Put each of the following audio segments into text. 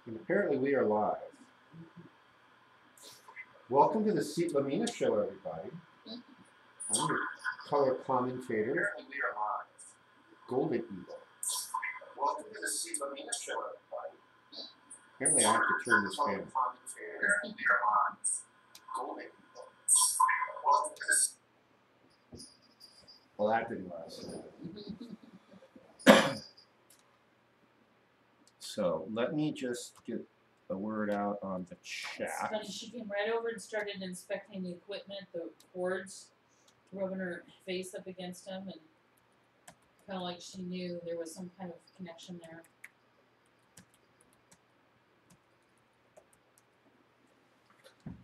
And apparently we are live. Welcome to the Seat Lamina Show, everybody. I'm your color commentator. Apparently we are live. Golden Eagle. Welcome to the Seat Lamina Show, everybody. Apparently I have to turn this down. Apparently we are live. Golden Eagle. Welcome to the... Well, that didn't last. So let me just get a word out on the chat. It's funny, she came right over and started inspecting the equipment, the cords, rubbing her face up against them, and kind of like she knew there was some kind of connection there.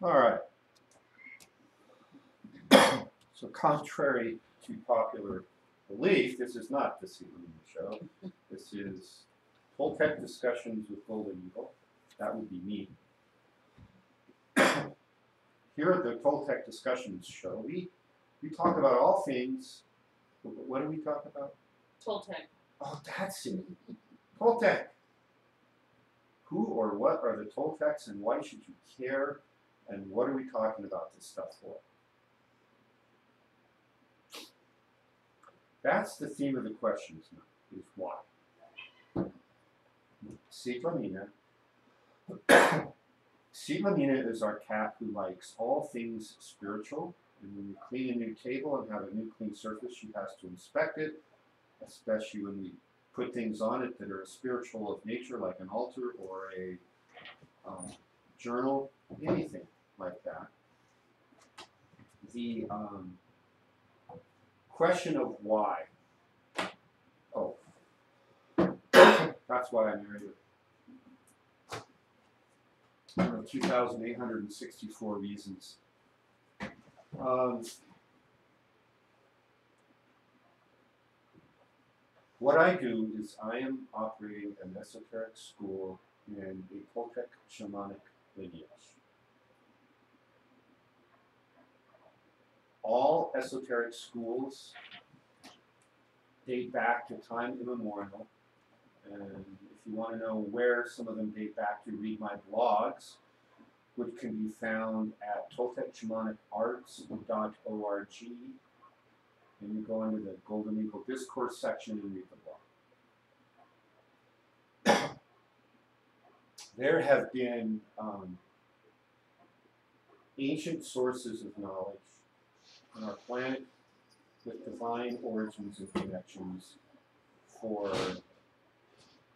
All right. So contrary to popular belief, this is not the Seat Lamina Show. This is Toltec Discussions with Golden Eagle. That would be me. Here at the Toltec Discussions Show, we talk about all things. What do we talk about? Toltec. Oh, that's it. Toltec. Who or what are the Toltecs and why should you care? And what are we talking about this stuff for? That's the theme of the questions now, is why. Seat Lamina. Seat Lamina is our cat who likes all things spiritual. And when we clean a new table and have a new clean surface, she has to inspect it, especially when we put things on it that are spiritual of nature, like an altar or a journal, anything like that. The question of why. Oh, that's why I married her. 2,864 reasons. What I do is I am operating an esoteric school in a Toltec shamanic lineage. All esoteric schools date back to time immemorial. And if you want to know where some of them date back to, read my blogs, which can be found at toltecshamanicarts.org. And you go into the Golden Eagle Discourse section and read the blog. There have been ancient sources of knowledge on our planet with divine origins and connections for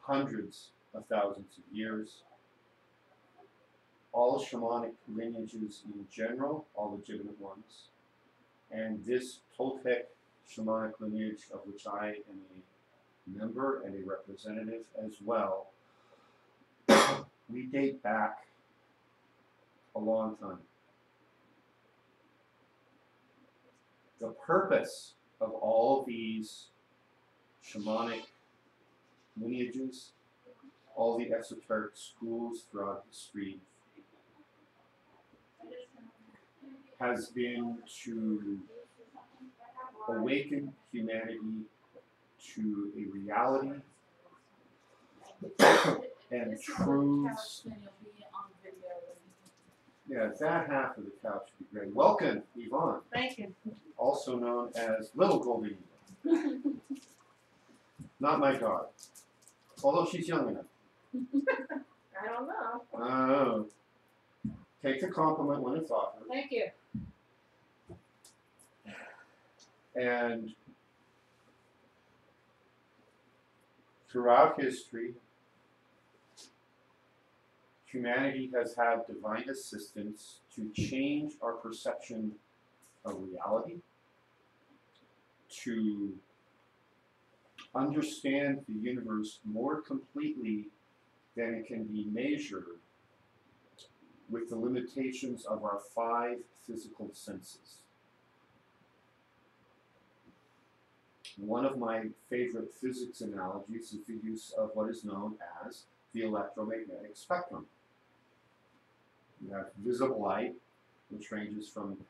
hundreds of thousands of years. All shamanic lineages in general, all legitimate ones, and this Toltec shamanic lineage, of which I am a member and a representative as well, we date back a long time. The purpose of all these shamanic lineages, all the esoteric schools throughout history, has been to awaken humanity to a reality and truths. Yeah, that half of the couch would be great. Welcome, Yvonne. Thank you. Also known as Little Golden Eagle. Not my daughter. Although she's young enough. I don't know. Oh. Take the compliment when it's offered. Thank you. And throughout history, humanity has had divine assistance to change our perception of reality, to understand the universe more completely than it can be measured with the limitations of our 5 physical senses. One of my favorite physics analogies is the use of what is known as the electromagnetic spectrum. You have visible light, which ranges from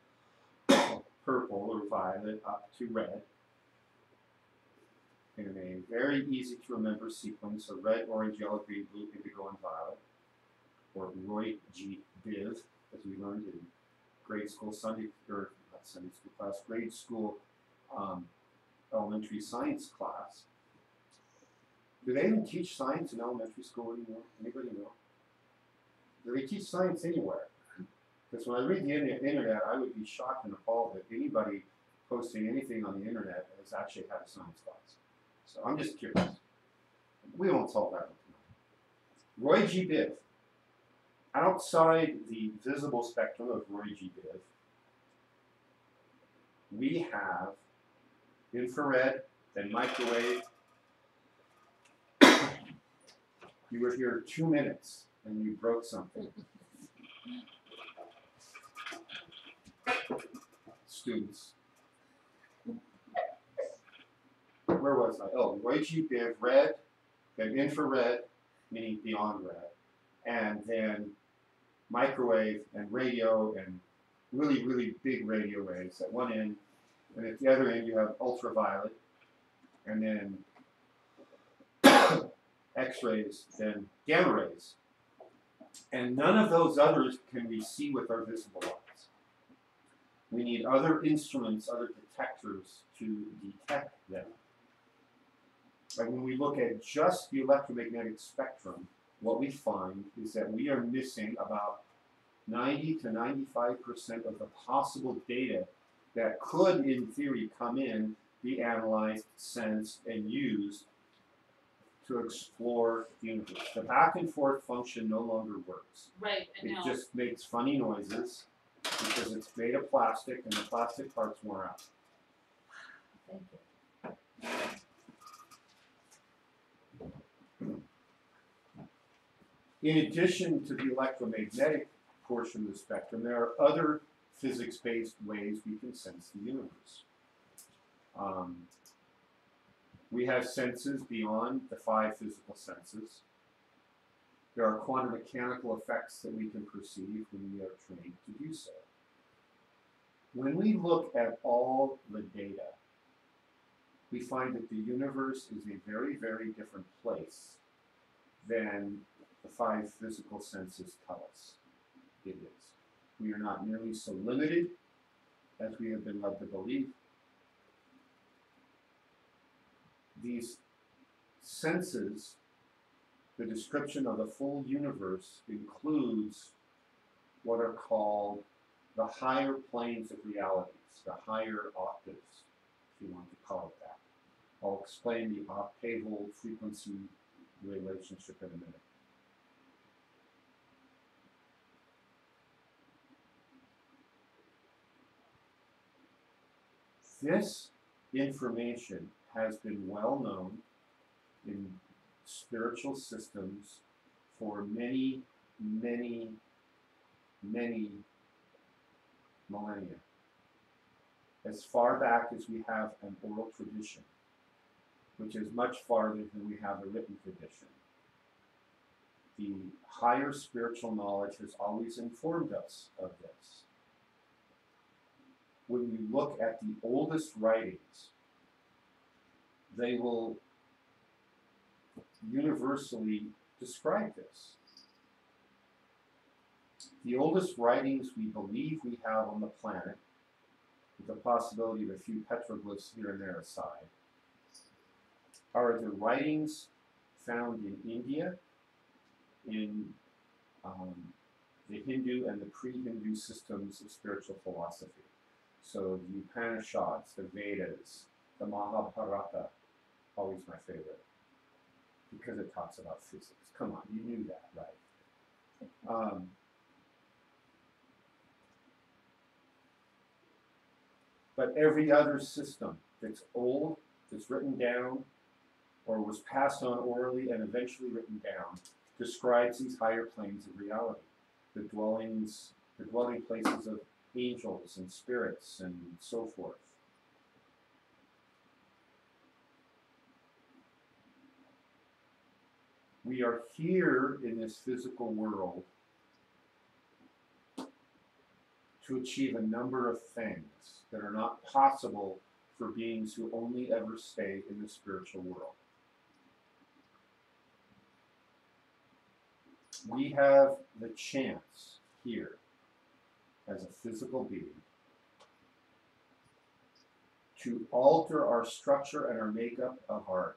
purple or violet up to red, in a very easy to remember sequence of red, orange, yellow, green, blue, indigo, and violet. or Roy G. Biv, as we learned in grade school not Sunday school class, grade school elementary science class. Do they even teach science in elementary school anymore? Anybody know? Do they teach science anywhere? Because when I read the internet, I would be shocked and appalled that anybody posting anything on the internet has actually had a science class. So I'm just curious. We won't solve that one tonight. Roy G. Biv. Outside the visible spectrum of Roy G. Biv, we have infrared, then microwave. You were here 2 minutes and you broke something. Students. Where was I? Oh, Roy G. Biv, red, then infrared, meaning beyond red, and then microwave and radio and really, really big radio waves at one end, and at the other end you have ultraviolet, and then X-rays, then gamma rays. And none of those others can we see with our visible eyes. We need other instruments, other detectors to detect them. And when we look at just the electromagnetic spectrum, what we find is that we are missing about 90 to 95% of the possible data that could, in theory, come in, be analyzed, sensed, and used to explore the universe. The back and forth function no longer works. Right, I know. It just makes funny noises because it's made of plastic and the plastic parts wore out. Thank you. In addition to the electromagnetic portion of the spectrum, there are other physics-based ways we can sense the universe. We have senses beyond the 5 physical senses. There are quantum mechanical effects that we can perceive when we are trained to do so. When we look at all the data, we find that the universe is a very, very different place than the 5 physical senses tell us it is. We are not nearly so limited as we have been led to believe. These senses, the description of the full universe includes what are called the higher planes of realities, the higher octaves, if you want to call it that. I'll explain the octaval frequency relationship in a minute. This information has been well known in spiritual systems for many, many, many millennia. As far back as we have an oral tradition, which is much farther than we have a written tradition. The higher spiritual knowledge has always informed us of this. When we look at the oldest writings, they will universally describe this. The oldest writings we believe we have on the planet, with the possibility of a few petroglyphs here and there aside, are the writings found in India, in the Hindu and the pre-Hindu systems of spiritual philosophy. So the Upanishads, the Vedas, the Mahabharata, always my favorite, because it talks about physics. Come on, you knew that, right? But every other system that's old, that's written down, or was passed on orally and eventually written down, describes these higher planes of reality, the dwelling places of angels and spirits and so forth. We are here in this physical world to achieve a number of things that are not possible for beings who only ever stay in the spiritual world. we have the chance here, as a physical being, to alter our structure and our makeup of our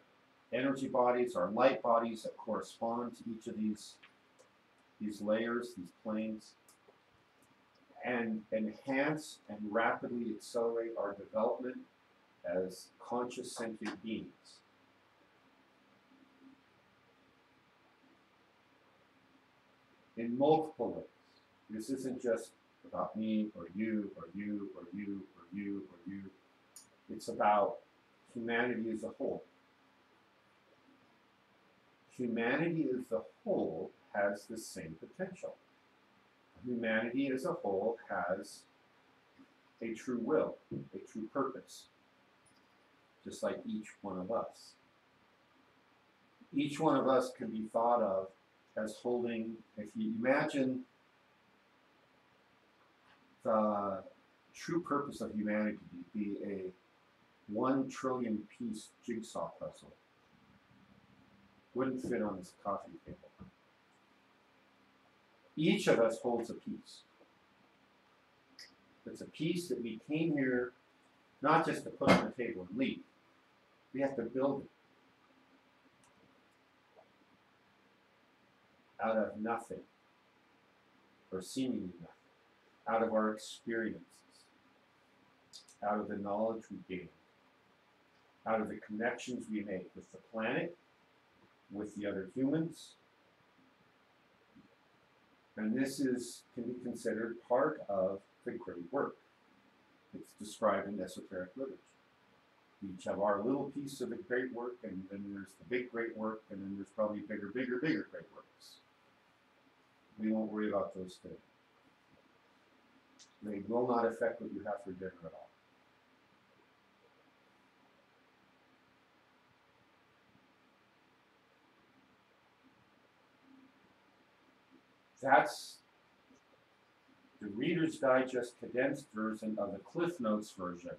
energy bodies, our light bodies that correspond to each of these layers, these planes, and enhance and rapidly accelerate our development as conscious sentient beings. In multiple ways. This isn't just about me or you or you or you or you or you. It's about humanity as a whole. Humanity as a whole has the same potential. Humanity as a whole has a true will, a true purpose, just like each one of us. Each one of us can be thought of as holding, if you imagine the true purpose of humanity to be a 1 trillion piece jigsaw puzzle, wouldn't fit on this coffee table. Each of us holds a piece. It's a piece that we came here not just to put on the table and leave. We have to build it out of nothing, or seemingly nothing, out of our experiences, out of the knowledge we gain, out of the connections we make with the planet, with the other humans. And this can be considered part of the great work. It's described in esoteric literature. We each have our little piece of the great work, and then there's the big great work, and then there's probably bigger great works. We won't worry about those today. They will not affect what you have for dinner at all. That's the Reader's Digest condensed version of the Cliff Notes version.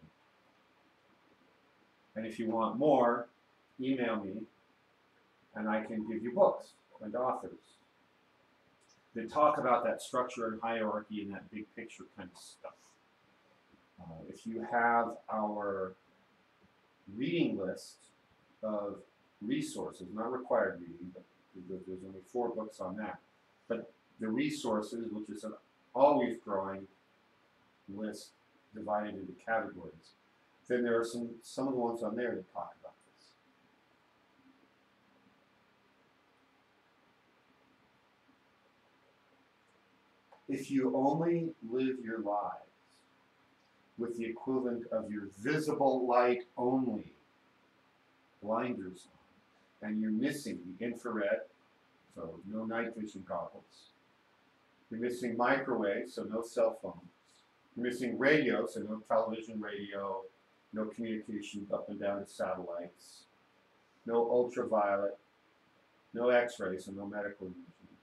And if you want more, email me, and I can give you books and authors that talk about that structure and hierarchy and that big picture kind of stuff. If you have our reading list of resources, not required reading, but there's only 4 books on that, but the resources, which is an always growing list divided into categories, then there are some of the ones on there that talk about this. If you only live your lives with the equivalent of your visible light only, blinders on, and you're missing the infrared, so no night vision goggles. You're missing microwave, so no cell phones. You're missing radio, so no television, radio, no communication up and down to satellites, no ultraviolet, no X-rays, so no medical imaging,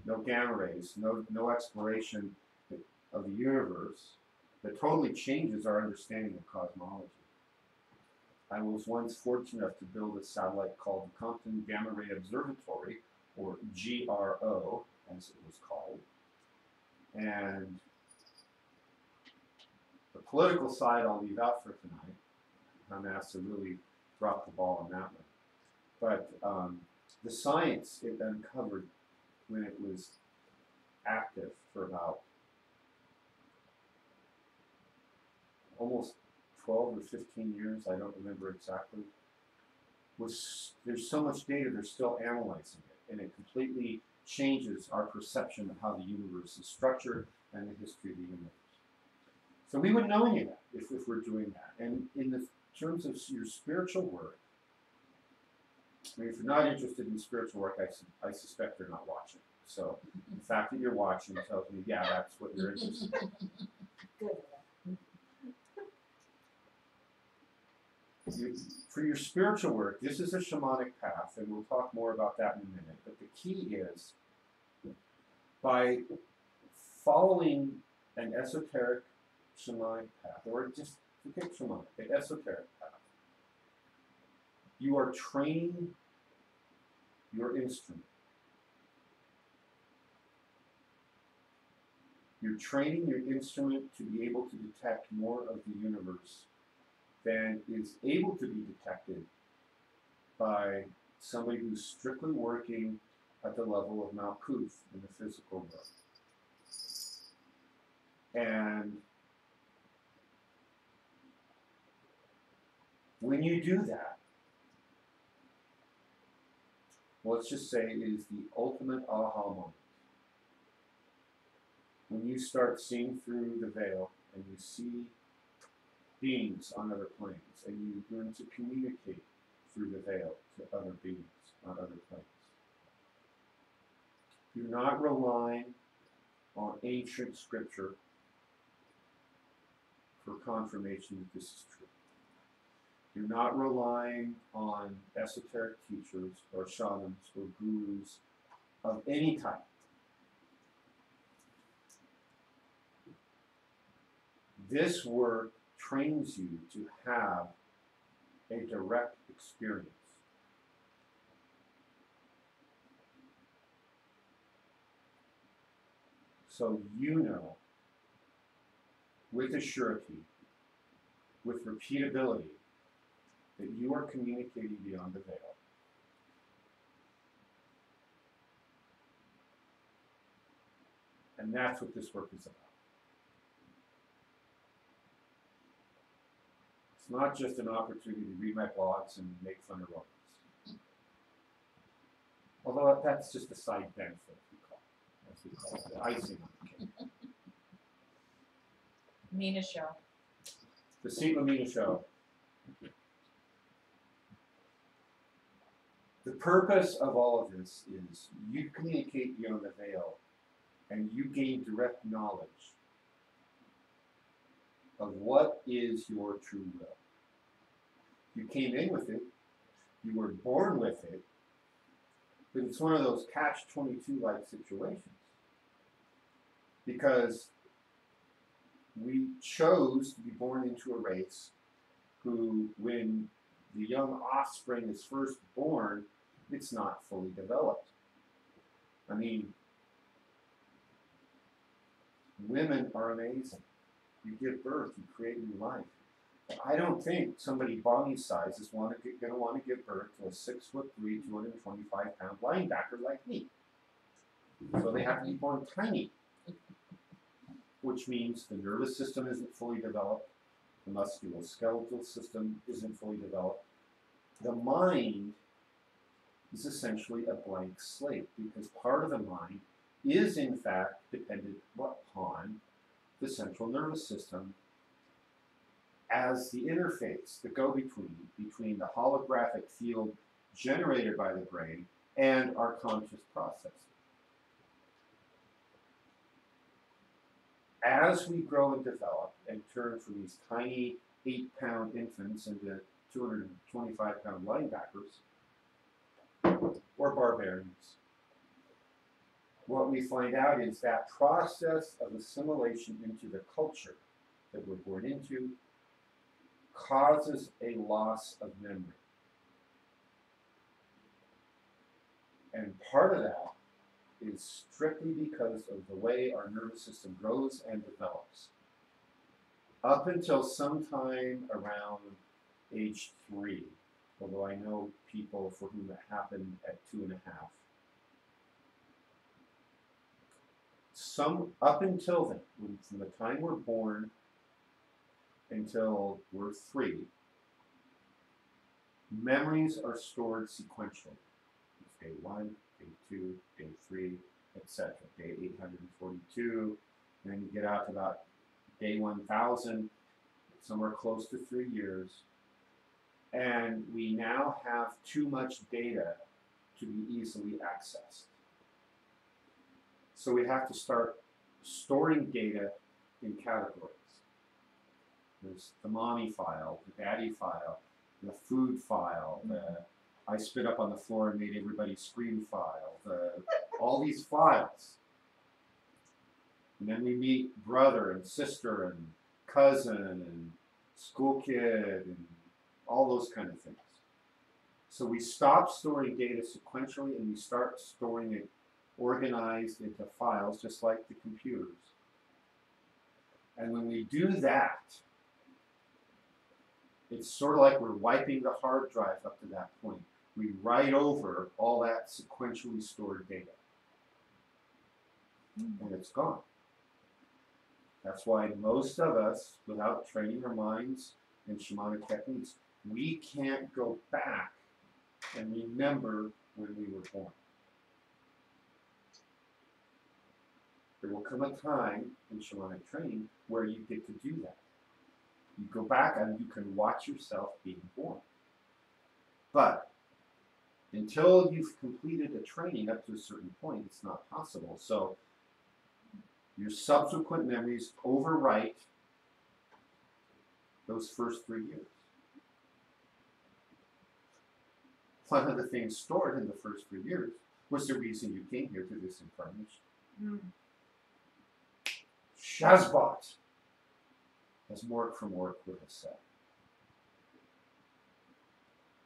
no gamma rays, no exploration of the universe that totally changes our understanding of cosmology. I was once fortunate enough to build a satellite called the Compton Gamma Ray Observatory, or GRO, as it was called. And the political side I'll leave out for tonight. I'm asked to really drop the ball on that one. But the science it uncovered when it was active for about almost 12 or 15 years, I don't remember exactly, there's so much data, they're still analyzing it, and it completely changes our perception of how the universe is structured and the history of the universe. So we wouldn't know any of that if we're doing that. And in the terms of your spiritual work, I mean, if you're not interested in spiritual work, I suspect you're not watching. So the fact that you're watching tells me, yeah, that's what you're interested in. For your spiritual work, this is a shamanic path, and we'll talk more about that in a minute. But the key is, by following an esoteric shamanic path, or just forget shamanic, an esoteric path, you are training your instrument You're training your instrument to be able to detect more of the universe than is able to be detected by somebody who's strictly working at the level of Malkuth in the physical world. And when you do that, let's just say it is the ultimate aha moment. When you start seeing through the veil and you see beings on other planes and you learn to communicate through the veil to other beings on other planes. You're not relying on ancient scripture for confirmation that this is true. You're not relying on esoteric teachers or shamans or gurus of any type. This work trains you to have a direct experience. So you know, with a surety, with repeatability, that you are communicating beyond the veil. And that's what this work is about. It's not just an opportunity to read my blogs and make fun of robots. Although that's just a side benefit, as we call it, the icing on the cake. Mina show. The Seema Mina show. The purpose of all of this is you communicate beyond the veil and you gain direct knowledge of what is your true will. You came in with it, you were born with it, but it's one of those catch-22 like situations. Because we chose to be born into a race who, when the young offspring is first born, it's not fully developed. I mean, women are amazing. You give birth, you create new life. I don't think somebody Bonnie's size is going to want to give birth to a 6'3", 225-pound linebacker like me. So they have to be born tiny, which means the nervous system isn't fully developed, the musculoskeletal system isn't fully developed. The mind is essentially a blank slate because part of the mind is in fact dependent upon the central nervous system as the interface, the go-between, between the holographic field generated by the brain and our conscious processing. As we grow and develop and turn from these tiny 8-pound infants into 225-pound linebackers or barbarians, what we find out is that process of assimilation into the culture that we're born into causes a loss of memory. And part of that is strictly because of the way our nervous system grows and develops. Up until sometime around age 3, although I know people for whom it happened at 2.5. Up until then, from the time we're born until we're 3, memories are stored sequentially. It's day 1, day 2, day 3, etc. Day 842, and then you get out to about day 1000, somewhere close to 3 years, and we now have too much data to be easily accessed. So we have to start storing data in categories. There's the mommy file, the daddy file, the food file, the I spit up on the floor and made everybody scream file, all these files. And then we meet brother and sister and cousin and school kid and all those kind of things. So we stop storing data sequentially and we start storing it organized into files, just like the computers. And when we do that, it's sort of like we're wiping the hard drive up to that point. We write over all that sequentially stored data. And it's gone. That's why most of us, without training our minds in shamanic techniques, we can't go back and remember when we were born. There will come a time in shamanic training where you get to do that. You go back and you can watch yourself being born. But until you've completed a training up to a certain point, it's not possible. So your subsequent memories overwrite those first 3 years. One of the things stored in the first 3 years was the reason you came here to this incarnation. Shazbot, as Mork from Mork would have said.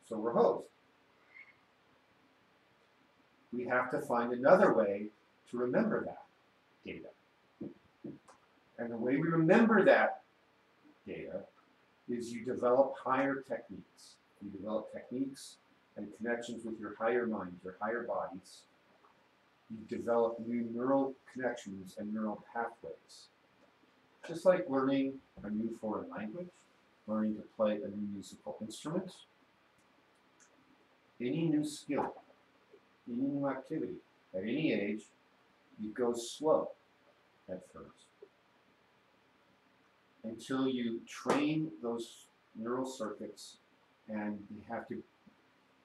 So we're hosed. We have to find another way to remember that data. And the way we remember that data is you develop higher techniques. You develop techniques and connections with your higher mind, your higher bodies. You develop new neural connections and neural pathways. Just like learning a new foreign language, learning to play a new musical instrument, any new skill, any new activity, at any age, you go slow at first. Until you train those neural circuits, and you have to,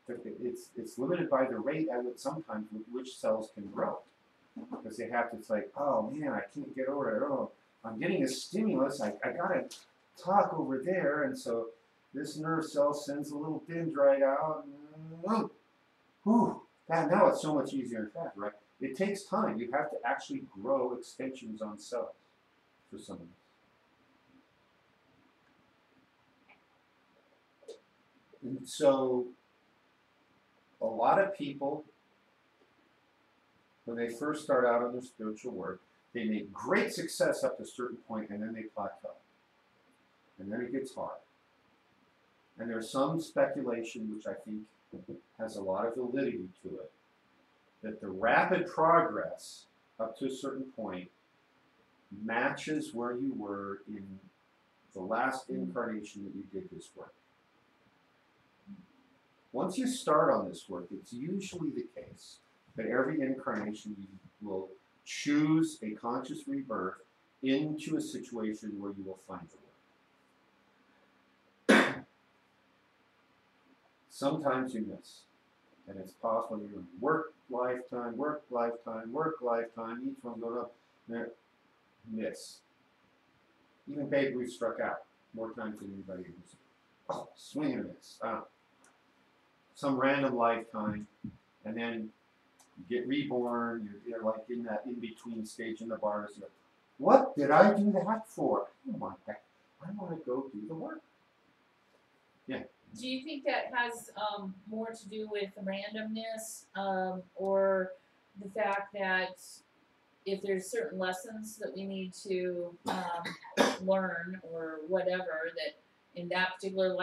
it's limited by the rate at which sometimes which cells can grow. Because they have to, it's like, oh man, I can't get over it. Oh, I'm getting a stimulus, I gotta talk over there, and so this nerve cell sends a little dendrite out. Whew, now it's so much easier and faster, right? It takes time. You have to actually grow extensions on cells for some of this. And so a lot of people, when they first start out on their spiritual work, they make great success up to a certain point, and then they plateau. And then it gets hard. And there's some speculation, which I think has a lot of validity to it, that the rapid progress up to a certain point matches where you were in the last incarnation that you did this work. Once you start on this work, it's usually the case that every incarnation you will choose a conscious rebirth into a situation where you will find the work. Sometimes you miss. And it's possible you're work lifetime, work lifetime, work lifetime, each one goes up, miss. Even Babe Ruth struck out more times than anybody else. Oh, swing and a miss. Some random lifetime, and then you get reborn, you're like in that in-between stage in the bars. You go, what did I do that for? I don't want that. I want to go do the work. Yeah. Do you think that has more to do with randomness, or the fact that if there's certain lessons that we need to learn or whatever, that in that particular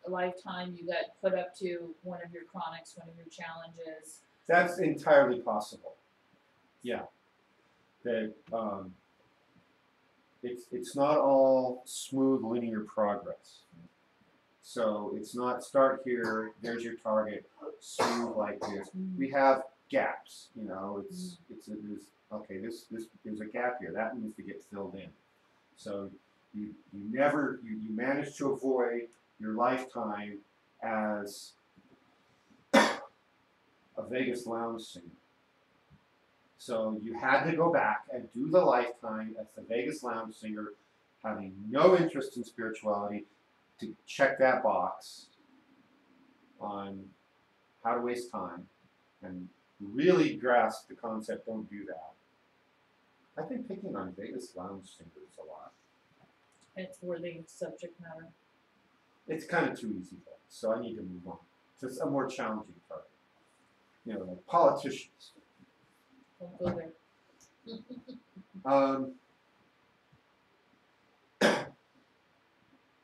lifetime you got put up to one of your chronics, one of your challenges? That's entirely possible. Yeah. That it's not all smooth linear progress. So it's not start here, there's your target, smooth like this. We have gaps, you know, there's a gap here, that needs to get filled in. So you manage to avoid your lifetime as a Vegas lounge singer. So you had to go back and do the lifetime as the Vegas lounge singer, having no interest in spirituality, to check that box on how to waste time and really grasp the concept, don't do that. I've been picking on Vegas lounge singers a lot. It's worthy subject matter. It's kind of too easy though, so I need to move on. So it's a more challenging target. You know, like politicians. Don't go there.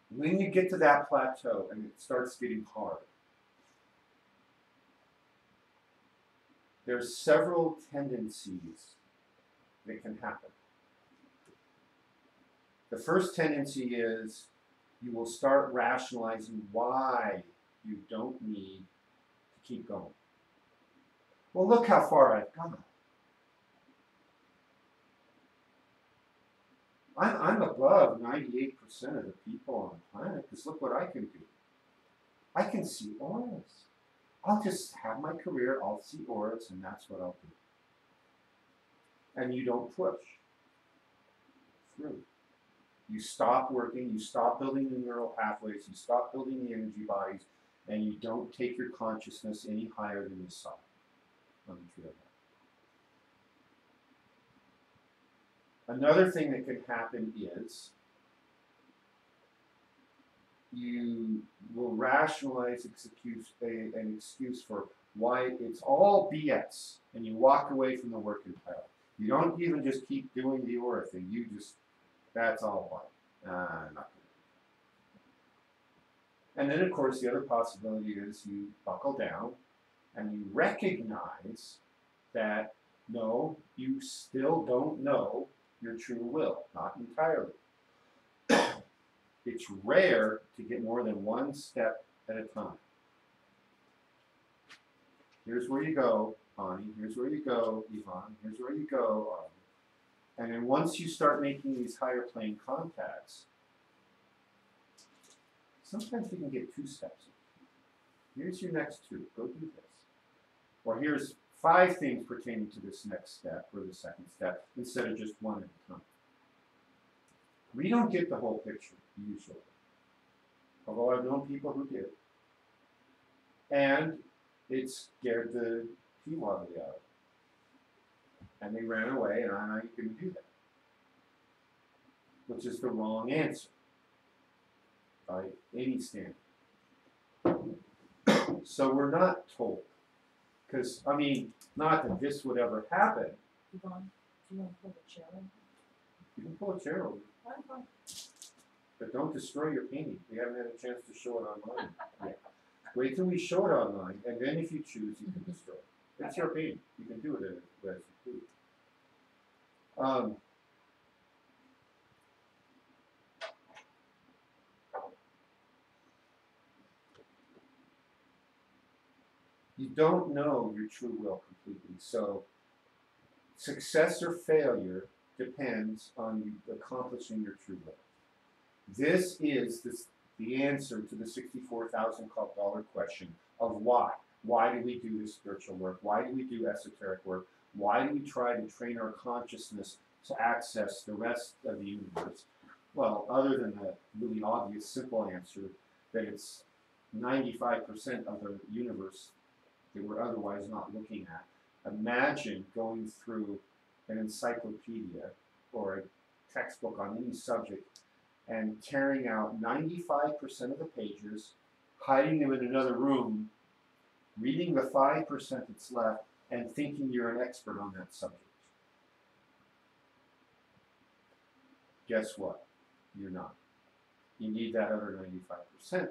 When you get to that plateau and it starts getting hard, there's several tendencies that can happen. The first tendency is you will start rationalizing why you don't need to keep going. Well, look how far I've gone. I'm above 98% of the people on the planet because look what I can do. I can see auras. I'll just have my career, I'll see auras, and that's what I'll do. And you don't push through. You stop working, you stop building the neural pathways, you stop building the energy bodies, and you don't take your consciousness any higher than the sun on the tree of life. Another thing that can happen is you will rationalize an excuse for why it's all BS, and you walk away from the work entirely. You don't even just keep doing the aura thing. You just, that's all why. I'm not going to. And then, of course, the other possibility is you buckle down and you recognize that, no, you still don't know your true will, not entirely. It's rare to get more than one step at a time. Here's where you go, Ani. Here's where you go, Yvonne. Here's where you go, Arlen. And then once you start making these higher plane contacts, sometimes you can get 2 steps. Here's your next 2. Go do this. Or here's 5 things pertaining to this next step or the second step instead of just 1 at a time. We don't get the whole picture, usually. Although I've known people who did. And it scared the pee-waddly out of them. And they ran away, and I'm not going to do that. Which is the wrong answer by any standard. So we're not told. Because, I mean, not that this would ever happen. Yvonne, do you want to pull the chair over? You can pull a chair over. Fine. But don't destroy your painting. We haven't had a chance to show it online yet. Wait till we show it online, and then if you choose, you can destroy it. It's your painting. You can do it as you please. You don't know your true will completely. So success or failure depends on you accomplishing your true will. This is the answer to the $64,000 question of why. Why do we do this spiritual work? Why do we do esoteric work? Why do we try to train our consciousness to access the rest of the universe? Well, other than the really obvious, simple answer that it's 95% of the universe that we're otherwise not looking at. Imagine going through an encyclopedia or a textbook on any subject and tearing out 95% of the pages, hiding them in another room, reading the 5% that's left, and thinking you're an expert on that subject. Guess what? You're not. You need that other 95%.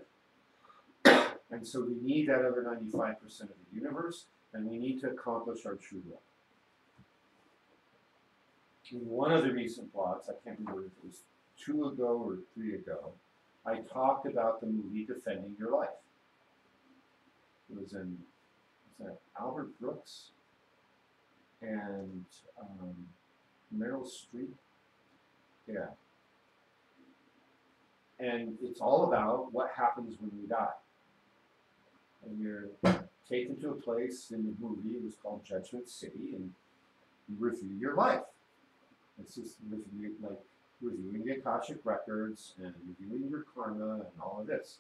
And so we need that other 95% of the universe, and we need to accomplish our true will. In one of the recent blogs, I can't remember if it was 2 ago or 3 ago, I talked about the movie Defending Your Life. It was in Albert Brooks and Meryl Streep. Yeah. And it's all about what happens when we die. And you're taken to a place in the movie, it was called Judgment City, and you review your life. It's just reviewing the Akashic records and reviewing your karma and all of this.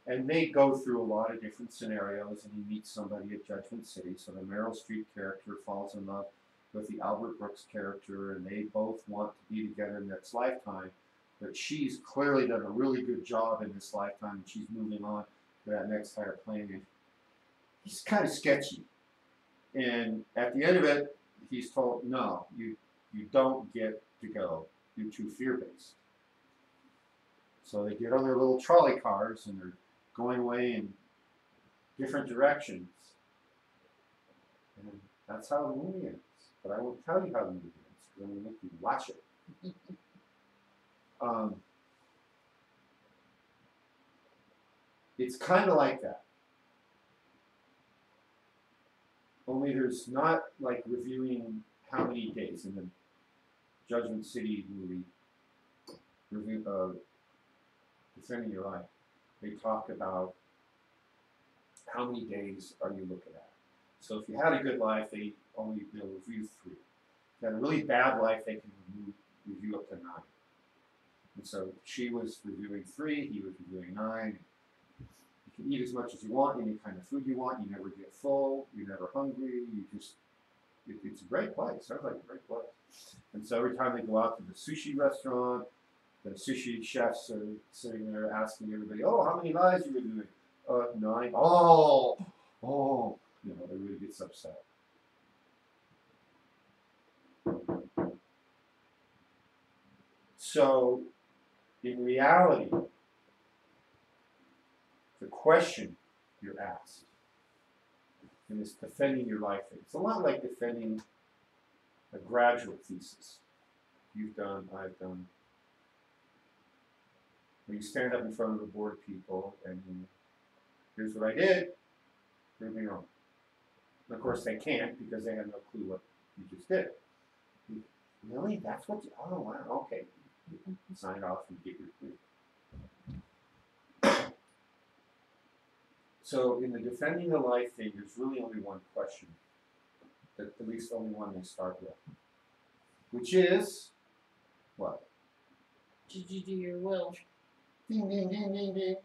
And they go through a lot of different scenarios, and you meet somebody at Judgment City. So the Meryl Streep character falls in love with the Albert Brooks character, and they both want to be together in the next lifetime. But she's clearly done a really good job in this lifetime, and she's moving on to that next higher plane. And he's kind of sketchy. And at the end of it, he's told, no, you don't get to go. You're too fear-based. So they get on their little trolley cars and they're going away in different directions. And that's how the movie ends. But I won't tell you how the movie ends because I'm going to make you watch it. It's kind of like that. Only there's not like reviewing how many days in the Judgment City movie, Defending Your Life. They talk about how many days are you looking at. So if you had a good life, they'll review 3. If you had a really bad life, they can review up to 9. And so she was reviewing 3, he was reviewing 9. You can eat as much as you want, any kind of food you want. You never get full. You're never hungry. It's a great place. Sounds like a great place. And so every time they go out to the sushi restaurant, the sushi chefs are sitting there asking everybody, "Oh, how many lives are you doing?" 9. Oh, everybody gets upset. So, in reality, the question you're asked in this defending your life thing, it's a lot like defending a graduate thesis. You've done, I've done. When you stand up in front of a board of people and here's what I did, prove me wrong. And of course they can't because they have no clue what you just did. Really? That's what you, oh wow, okay. Sign off and get your clue. So in the defending the life thing, there's really only one question, at least only one they start with, which is, what? Did you do your will? Ding, ding, ding, ding, ding.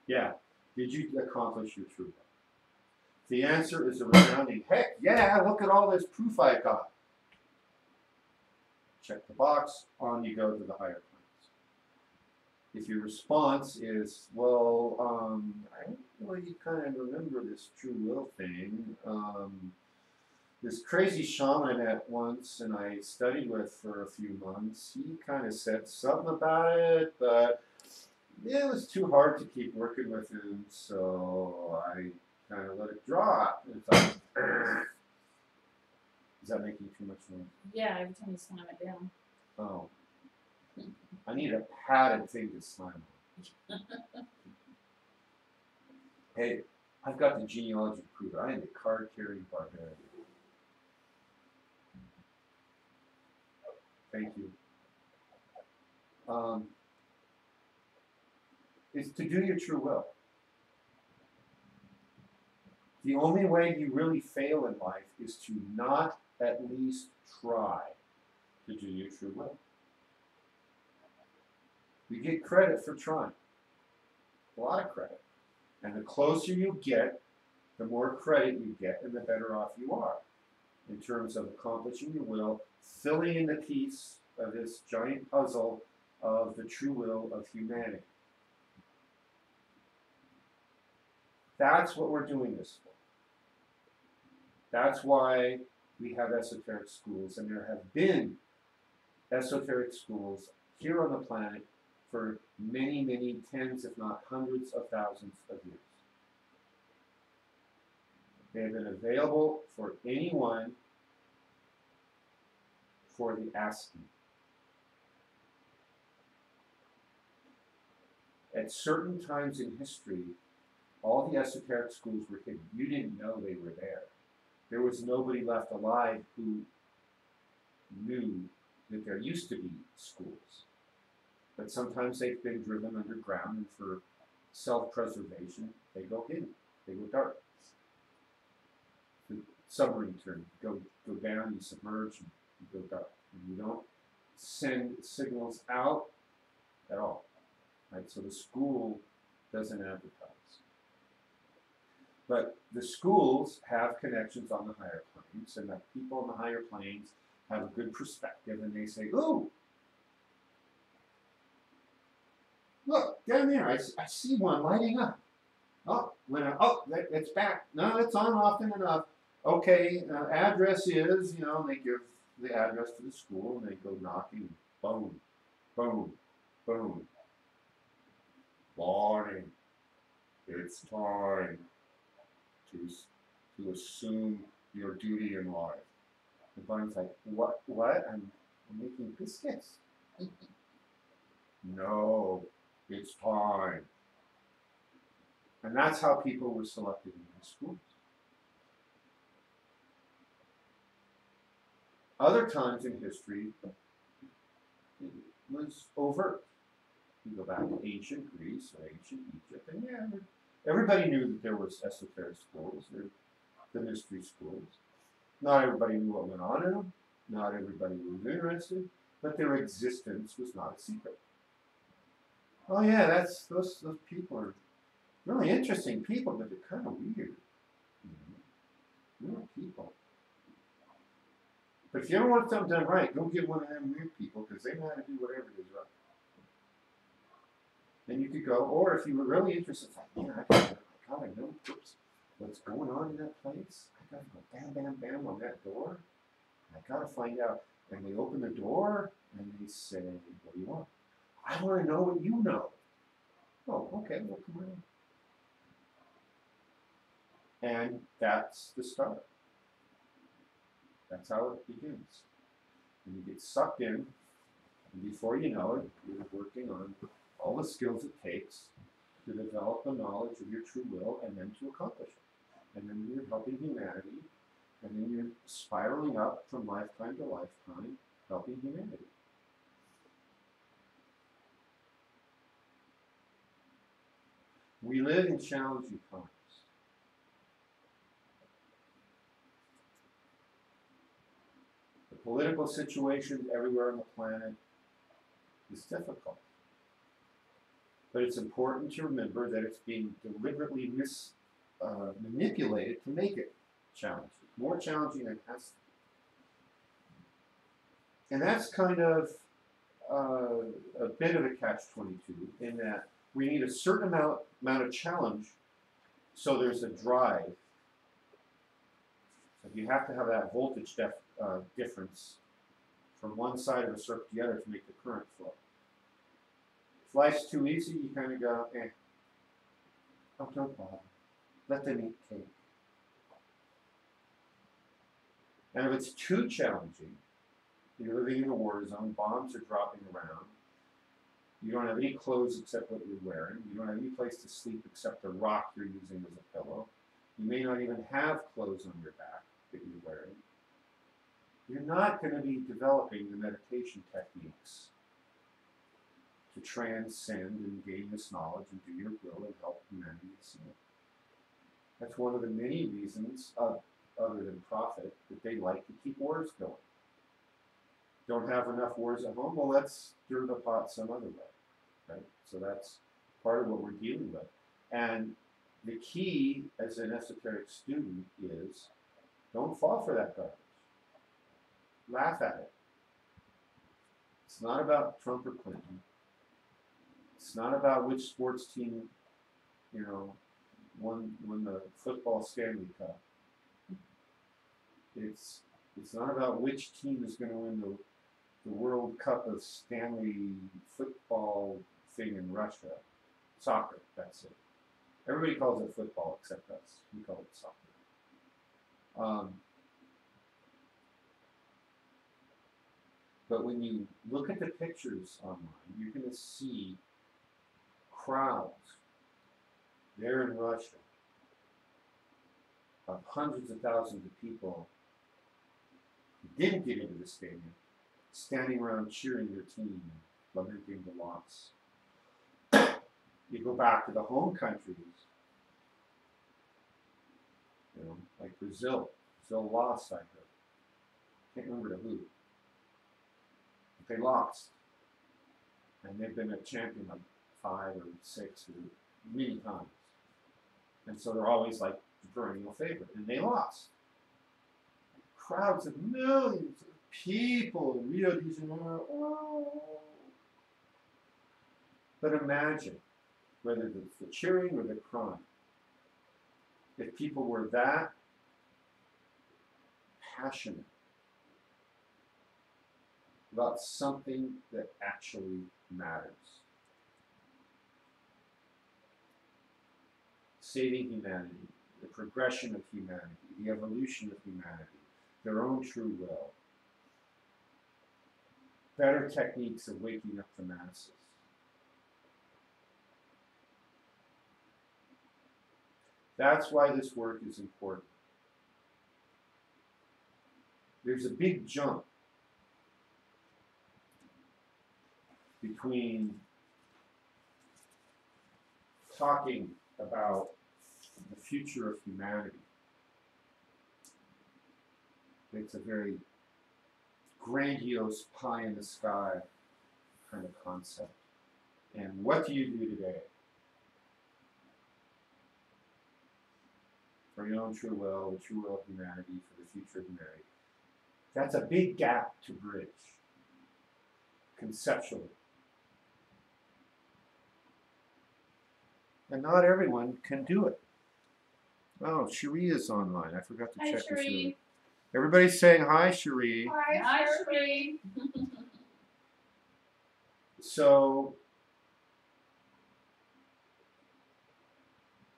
Yeah, did you accomplish your true will? The answer is a resounding, heck yeah, look at all this proof I got. Check the box, on you go to the higher planes. If your response is, well, I don't really kind of remember this true will thing. This crazy shaman I met once and I studied with for a few months, he kind of said something about it, but it was too hard to keep working with him, so I kind of let it drop. It's like, is that making too much noise? Yeah, every time you slam it down. Oh. I need a padded thing to slam on. Hey, I've got the genealogy to prove it. I am a card-carrying barbarian. Thank you. Is to do your true will. The only way you really fail in life is to not at least try to do your true will. You get credit for trying. A lot of credit. And the closer you get, the more credit you get and the better off you are in terms of accomplishing your will, filling in the piece of this giant puzzle of the true will of humanity. That's what we're doing this for. That's why we have esoteric schools, and there have been esoteric schools here on the planet for many, many tens, if not hundreds of thousands of years. They have been available for anyone for the asking. At certain times in history, all the esoteric schools were hidden. You didn't know they were there. There was nobody left alive who knew that there used to be schools. But sometimes they've been driven underground, and for self-preservation, they go hidden. They go dark. The submarine term, go down, you submerge, and you go dark. And you don't send signals out at all. Right? So the school doesn't advertise. But the schools have connections on the higher planes, and the people on the higher planes have a good perspective, and they say, ooh, look, down there, I see one lighting up. Oh, it's back. No, it's on often enough. Okay, address is, they give the address to the school, and they go knocking, boom. Boom, boom. Bonnie, it's time to assume your duty in life. And Bonnie's like, what? I'm making biscuits. No, it's time. And that's how people were selected in the schools. Other times in history, it was overt. You go back to ancient Greece or ancient Egypt, and yeah, everybody knew that there was esoteric schools, the mystery schools. Not everybody knew what went on in them. Not everybody was interested, but their existence was not a secret. Oh yeah, those people are really interesting people, but they're kind of weird. Weird people. But if you ever want something done right, go get one of them weird people, because they know how to do whatever it is right. And you could go, or if you were really interested, it's like, man, I gotta know what's going on in that place. I gotta go bam, bam, bam on that door. I gotta find out. And they open the door and they say, what do you want? I want to know what you know. Oh, okay, well, come on. And that's the start. That's how it begins. And you get sucked in, and before you know it, you're working on all the skills it takes to develop the knowledge of your true will and then to accomplish it. And then you're helping humanity, and then you're spiraling up from lifetime to lifetime, helping humanity. We live in challenging times. The political situation everywhere on the planet is difficult. But it's important to remember that it's being deliberately manipulated to make it challenging, more challenging than it has to be. And that's kind of a bit of a catch-22 in that we need a certain amount of challenge so there's a drive. So you have to have that voltage difference from one side of a circuit to the other to make the current flow. If life's too easy, you kind of go, oh, don't bother. Let them eat cake. And if it's too challenging, you're living in a war zone, bombs are dropping around, you don't have any clothes except what you're wearing, you don't have any place to sleep except the rock you're using as a pillow, you may not even have clothes on your back that you're wearing, you're not going to be developing the meditation techniques to transcend and gain this knowledge and do your will and help humanity see it. That's one of the many reasons, other than profit, that they like to keep wars going. Don't have enough wars at home? Well, let's stir the pot some other way, right? So that's part of what we're dealing with. And the key as an esoteric student is don't fall for that garbage. Laugh at it. It's not about Trump or Clinton. It's not about which sports team, won the football Stanley Cup. It's not about which team is going to win the World Cup of Stanley football thing in Russia. Soccer, that's it. Everybody calls it football except us. We call it soccer. But when you look at the pictures online, you're going to see crowds there in Russia of hundreds of thousands of people who didn't get into the stadium, standing around cheering their team and lamenting the loss. You go back to the home countries, like Brazil. Brazil lost, I heard. Can't remember to who. But they lost. And they've been a champion like 5 or 6 or many times. And so they're always like the perennial favorite. And they lost. Crowds of millions of people in Rio de Janeiro. Oh. But imagine whether the cheering or the crying, if people were that passionate about something that actually matters. Saving humanity, the progression of humanity, the evolution of humanity, their own true will, better techniques of waking up the masses. That's why this work is important. There's a big jump between talking about the future of humanity. It's a very grandiose pie in the sky kind of concept. And what do you do today? For your own true will, the true will of humanity, for the future of humanity. That's a big gap to bridge, conceptually. And not everyone can do it. Oh, Cherie is online. I forgot to Hi, check with you. Cherie. Everybody's saying hi, Cherie. Hi, Cherie. So,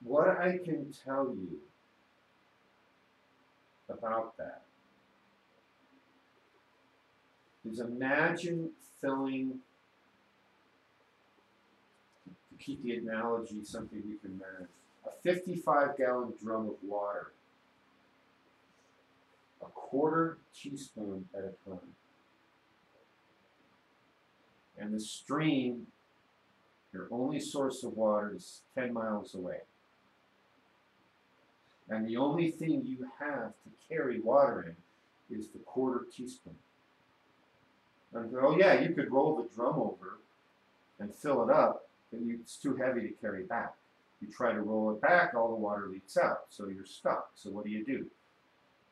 what I can tell you about that is imagine filling, to keep the analogy something we can manage, a 55-gallon drum of water, a quarter teaspoon at a time. And the stream, your only source of water, is 10 miles away. And the only thing you have to carry water in is the quarter teaspoon. And oh yeah, you could roll the drum over and fill it up, but it's too heavy to carry back. You try to roll it back, all the water leaks out, so you're stuck. So what do?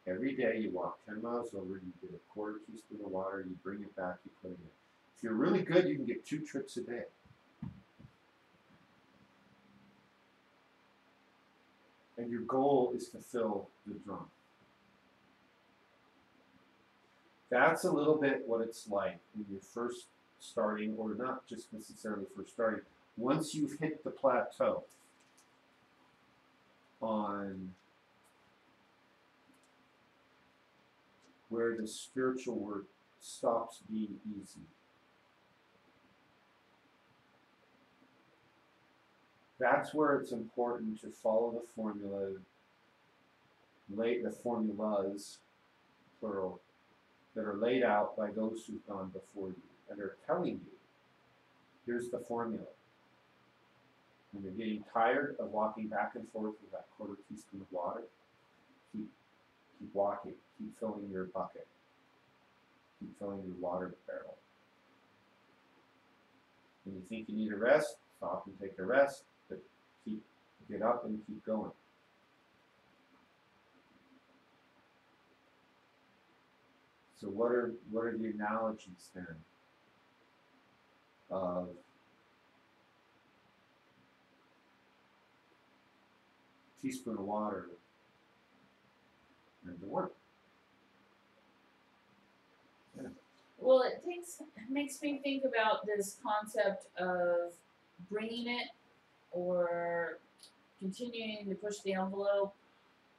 Every day you walk 10 miles over, you get a quarter teaspoon of water, you bring it back, you put it in. If you're really good, you can get 2 trips a day. And your goal is to fill the drum. That's a little bit what it's like when you're first starting, or not just necessarily first starting. Once you've hit the plateau on where the spiritual work stops being easy. That's where it's important to follow the formula, the formulas, plural, that are laid out by those who've gone before you, and are telling you, here's the formula. When you're getting tired of walking back and forth with that quarter teaspoon of water, keep walking, keep filling your bucket, keep filling your water barrel. When you think you need a rest, stop and take a rest, but get up and keep going. So what are the analogies then of teaspoon of water and the work? Yeah. Well, it makes me think about this concept of bringing it, or continuing to push the envelope,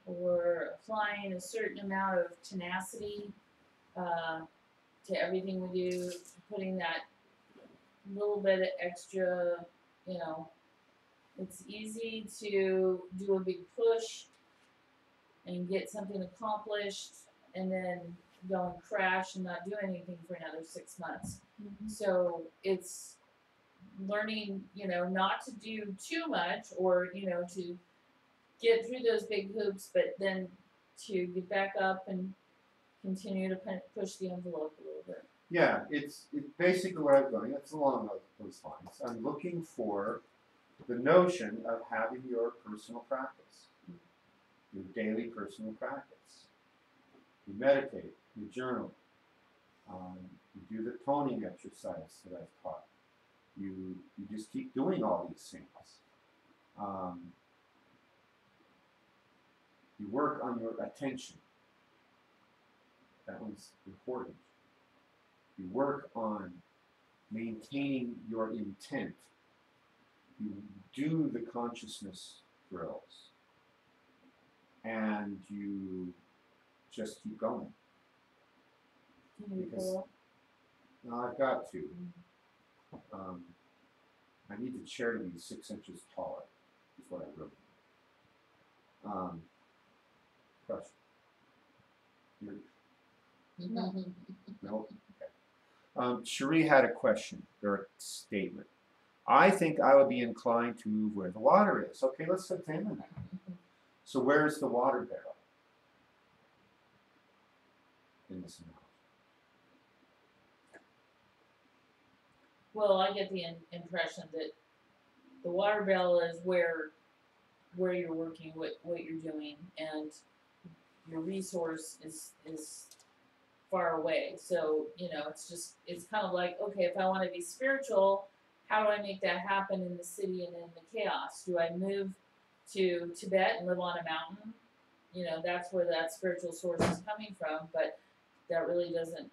or applying a certain amount of tenacity to everything we do, putting that little bit of extra, it's easy to do a big push and get something accomplished and then go and crash and not do anything for another 6 months. Mm-hmm. So it's learning, not to do too much, or, to get through those big hoops, but then to get back up and continue to push the envelope a little bit. Yeah, it's basically where I'm going. It's along those lines. I'm looking for the notion of having your personal practice, your daily personal practice. You meditate, you journal, you do the toning exercise that I've taught. You just keep doing all these things. You work on your attention. That one's important. You work on maintaining your intent. You do the consciousness drills. And you just keep going. Can you Because- pull up? No, I've got to. I need the chair to be 6 inches taller, is what I wrote. Question. No. Nope. Okay. Cherie had a question or a statement. I think I would be inclined to move where the water is. Okay, let's examine that. So where's the water barrel in this analogy? Well, I get the impression that the water barrel is where you're working, what you're doing, and your resource is far away. So, it's kind of like, okay, if I want to be spiritual, how do I make that happen in the city and in the chaos? Do I move to Tibet and live on a mountain? That's where that spiritual source is coming from, but that really doesn't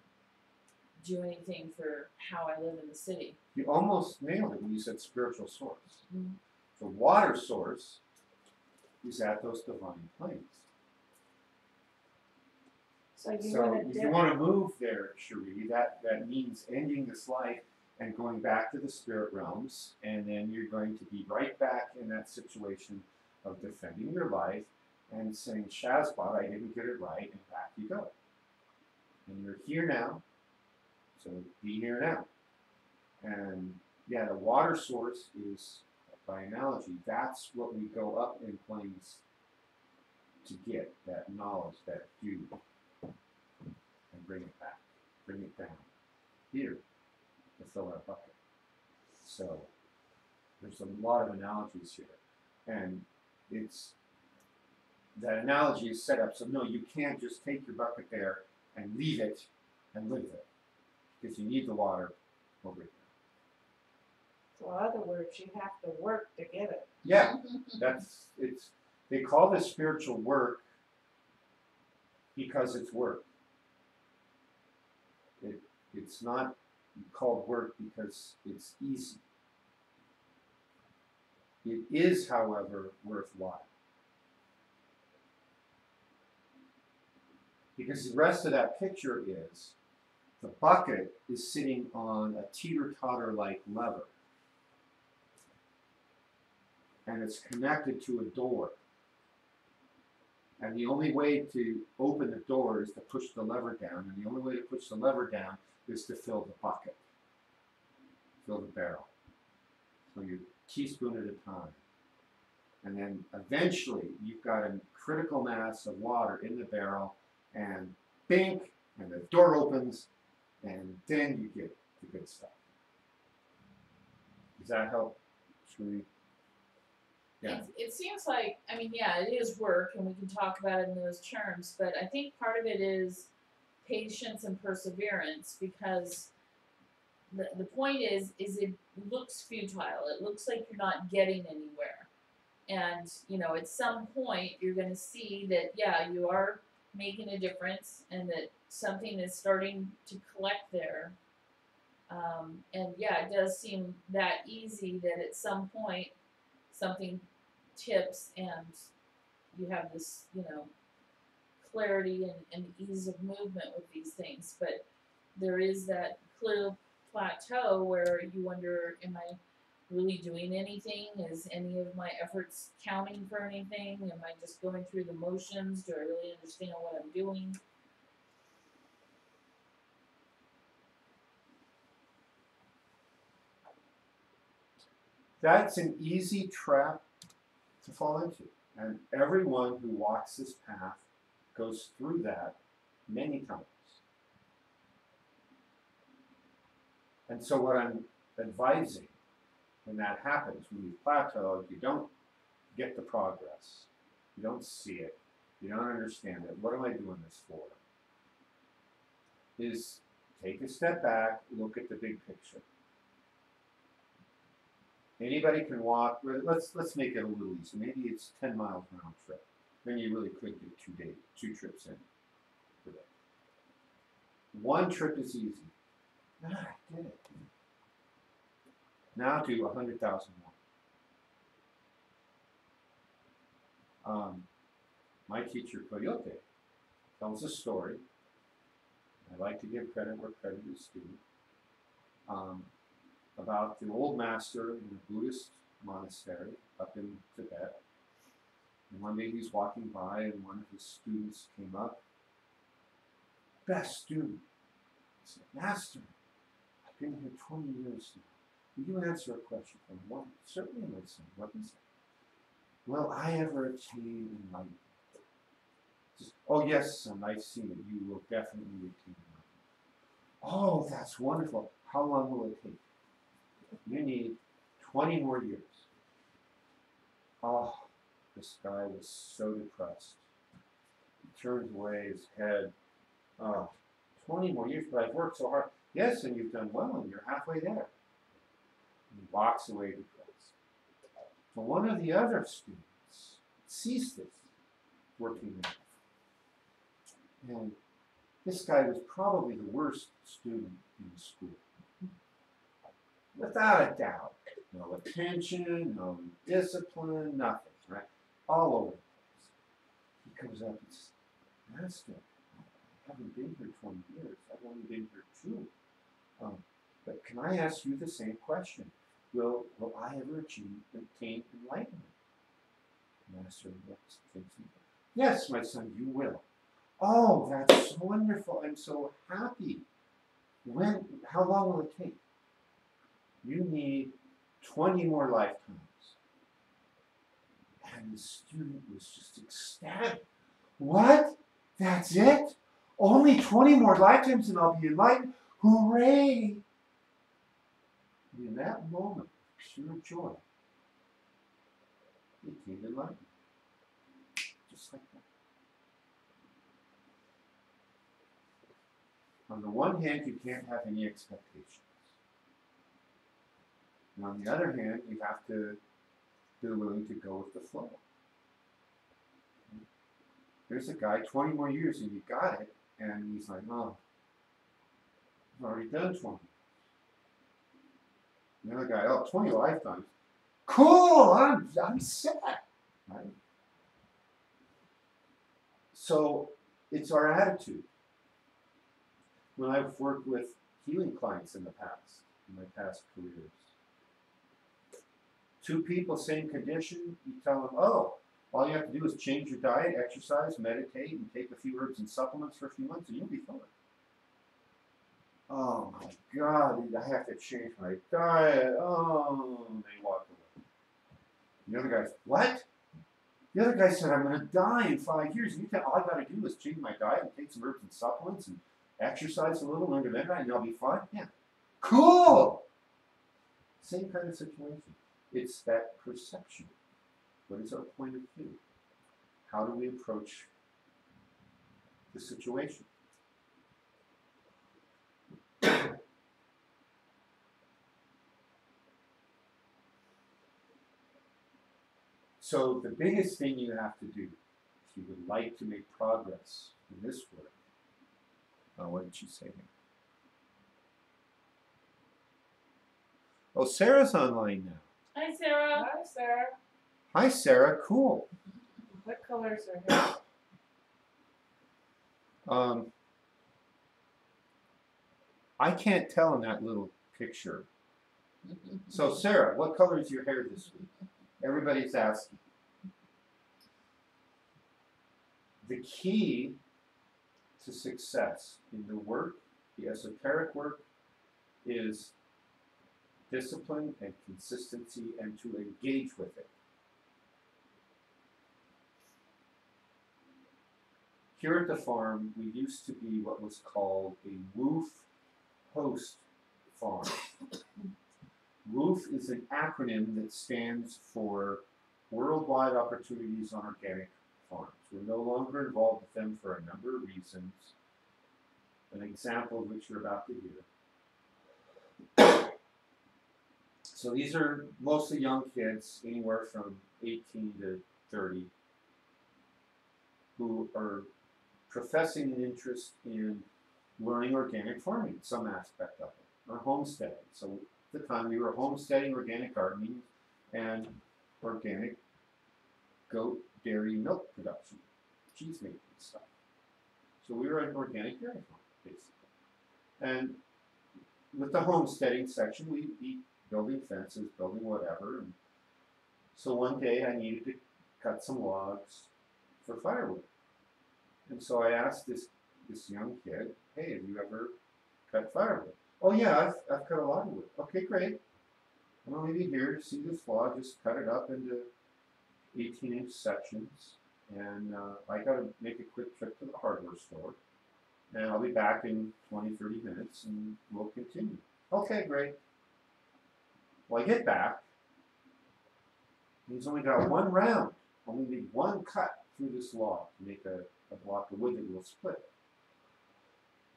do anything for how I live in the city. You almost nailed it when you said spiritual source. Mm-hmm. The water source is at those divine planes. So you So want if to you want to move there, Cherie, that means ending this life and going back to the spirit realms, and then you're going to be right back in that situation of defending your life and saying, Shazbot, I didn't get it right, and back you go. And you're here now, so be here now. And yeah, the water source is, by analogy, that's what we go up in planes to get, that knowledge, that dew, and bring it back, bring it down here to fill our bucket. So there's a lot of analogies here, and that analogy is set up so no, you can't just take your bucket there and leave it and live there, because you need the water over here. So in other words, you have to work to get it. Yeah, they call this spiritual work because it's work. It's not called work because it's easy. It is, however, worthwhile. Because the rest of that picture is the bucket is sitting on a teeter-totter-like lever. And it's connected to a door. And the only way to open the door is to push the lever down. And the only way to push the lever down is to fill the bucket, fill the barrel. So you teaspoon at a time. And then eventually you've got a critical mass of water in the barrel, and bink, and the door opens, and then you get the good stuff. Does that help, Cherie? Yeah. It seems like, it is work, and we can talk about it in those terms, but I think part of it is patience and perseverance, because the point is it looks futile. It looks like you're not getting anywhere. And, at some point you're going to see that, yeah, you are making a difference and that something is starting to collect there. And yeah, it does seem that easy that at some point something tips and you have this, clarity and ease of movement with these things. But there is that clear plateau where you wonder, am I really doing anything? Is any of my efforts counting for anything? Am I just going through the motions? Do I really understand what I'm doing? That's an easy trap to fall into. And everyone who walks this path goes through that many times. And so what I'm advising when that happens, when you plateau, you don't get the progress, you don't see it, you don't understand it, what am I doing this for? Is take a step back, look at the big picture. Anybody can walk, let's make it a little easy. Maybe it's 10 miles round trip. Then you really could do 2 trips in per day. One trip is easy. Ah, I did it. Now do 100,000 more. My teacher, Coyote, tells a story. I like to give credit where credit is due. About the old master in a Buddhist monastery up in Tibet. And one day he's walking by and one of his students came up. Best student. He said, Master, I've been here 20 years now. Will you answer a question for me? Well, certainly, my son. What is it? Will I ever attain enlightenment? Just, oh, yes, son, I've seen it. You will definitely attain enlightenment. Oh, that's wonderful. How long will it take? You need 20 more years. Oh, this guy was so depressed. He turns away his head. Oh, 20 more years, but I've worked so hard. Yes, and you've done well, and you're halfway there. And he walks away depressed. But one of the other students sees this working enough. And this guy was probably the worst student in the school. Without a doubt. No attention, no discipline, nothing, right? All over the place. He comes up and says, Master, I haven't been here 20 years. I've only been here 2. But can I ask you the same question? Will I ever attain enlightenment? Master thinks, yes, my son, you will. Oh, that's wonderful. I'm so happy. How long will it take? You need 20 more lifetimes. And the student was just ecstatic. What? That's it? Only 20 more lifetimes and I'll be enlightened? Hooray! And in that moment, pure joy, he came enlightened. Just like that. On the one hand, you can't have any expectations. And on the other hand, you have to be willing to go with the flow. There's a guy, 20 more years and you got it, and he's like, oh, I've already done 20. Another guy, oh, 20 lifetimes. Cool, I'm set. Right? So it's our attitude. When I've worked with healing clients in the past, in my past careers, 2 people, same condition, you tell them, oh, all you have to do is change your diet, exercise, meditate, and take a few herbs and supplements for a few months, and you'll be fine. Oh my God, I have to change my diet. Oh, and they walk away. The other guy's, what? The other guy said, I'm going to die in 5 years. And you tell all I got to do is change my diet and take some herbs and supplements and exercise a little, learn to meditate, and I'll be fine? Yeah. Cool! Same kind of situation. It's that perception. What is our point of view? How do we approach the situation? So the biggest thing you have to do, if you would like to make progress in this work, what did she say here? Oh, Sarah's online now. Hi, Sarah. Hi, Sarah. Hi, Sarah. Cool. What colors are here? I can't tell in that little picture. So, Sarah, what color is your hair this week? Everybody's asking. The key to success in the work, the esoteric work, is discipline and consistency and to engage with it. Here at the farm, we used to be what was called a WOOF host farm. WOOF is an acronym that stands for Worldwide Opportunities on Organic Farms. We're no longer involved with them for a number of reasons, an example of which you're about to hear. So these are mostly young kids, anywhere from 18 to 30, who are professing an interest in learning organic farming, some aspect of it. or homesteading. So at the time we were homesteading, organic gardening, and organic goat dairy milk production, cheese making stuff. So we were an organic dairy farm, basically. And with the homesteading section, we'd be building fences, building whatever. And so one day I needed to cut some logs for firewood. And so I asked this young kid, hey, have you ever cut firewood? Oh yeah, I've cut a lot of wood. Okay, great. I'm gonna leave you here to see this log, just cut it up into 18-inch sections. And I gotta make a quick trip to the hardware store. And I'll be back in 20, 30 minutes and we'll continue. Okay, great. Well, I get back, and he's only got one round, only need one cut through this log to make a block of wood that will split.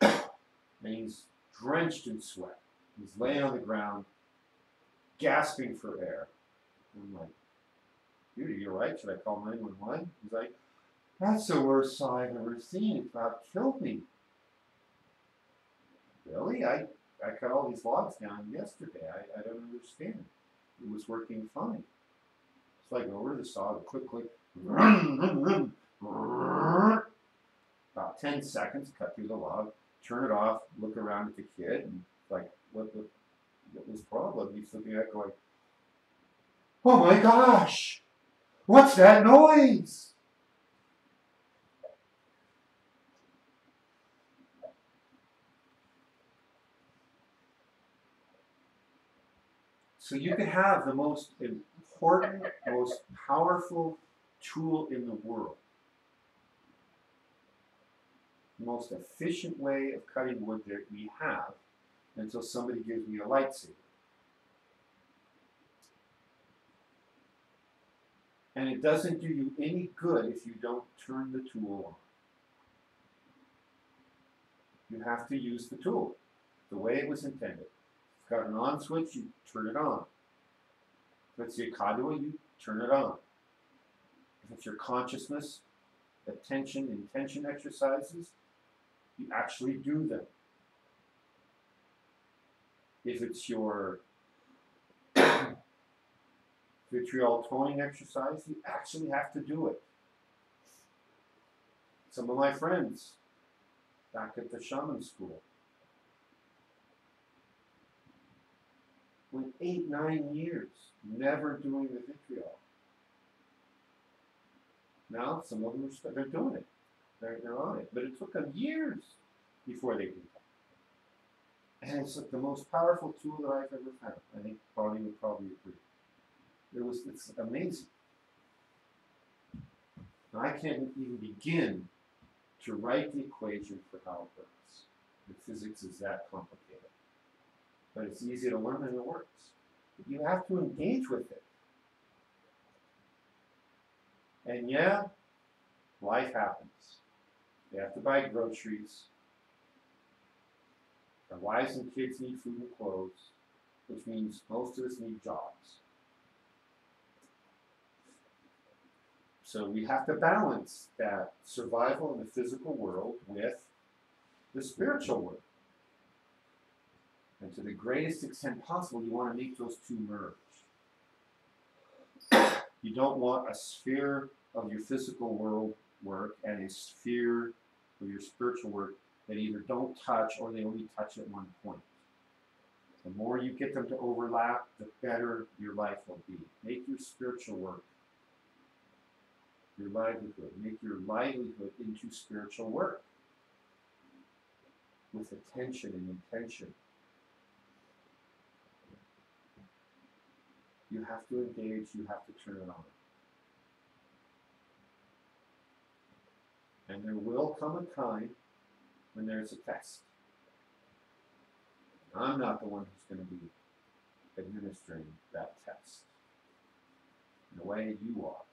And he's drenched in sweat. He's laying on the ground, gasping for air. I'm like, dude, are you alright? Should I call 911? He's like, that's the worst saw I've ever seen. It about killed me. Really? I cut all these logs down yesterday. I don't understand. It was working fine. So I go over to the saw, quick, about 10 seconds, cut through the log, turn it off, look around at the kid, and like, what was the problem? He's looking at it going, oh my gosh, what's that noise? So you can have the most important, most powerful tool in the world. The most efficient way of cutting wood that we have until somebody gives me a lightsaber. And it doesn't do you any good if you don't turn the tool on. You have to use the tool the way it was intended. If it's got an on switch, you turn it on. If it's your conduit, you turn it on. If it's your consciousness, attention, intention exercises, you actually do them. If it's your vitriol toning exercise, you actually have to do it. Some of my friends back at the shaman school went 8, 9 years never doing the vitriol. Now some of them they're doing it. They're on it. But it took them years before they did that. And it's like the most powerful tool that I've ever found. I think Bonnie would probably agree. It's amazing. Now, I can't even begin to write the equation for how it works. The physics is that complicated. But it's easy to learn and it works. But you have to engage with it. And yeah, life happens. You have to buy groceries. Our wives and kids need food and clothes, which means most of us need jobs. So we have to balance that survival in the physical world with the spiritual world. And to the greatest extent possible, you want to make those two merge. You don't want a sphere of your physical world work and a sphere of your spiritual work that either don't touch or they only touch at one point. The more you get them to overlap, the better your life will be. Make your spiritual work your livelihood. Make your livelihood into spiritual work with attention and intention. You have to engage, you have to turn it on. And there will come a time when there's a test. I'm not the one who's going to be administering that test. In a way, you are.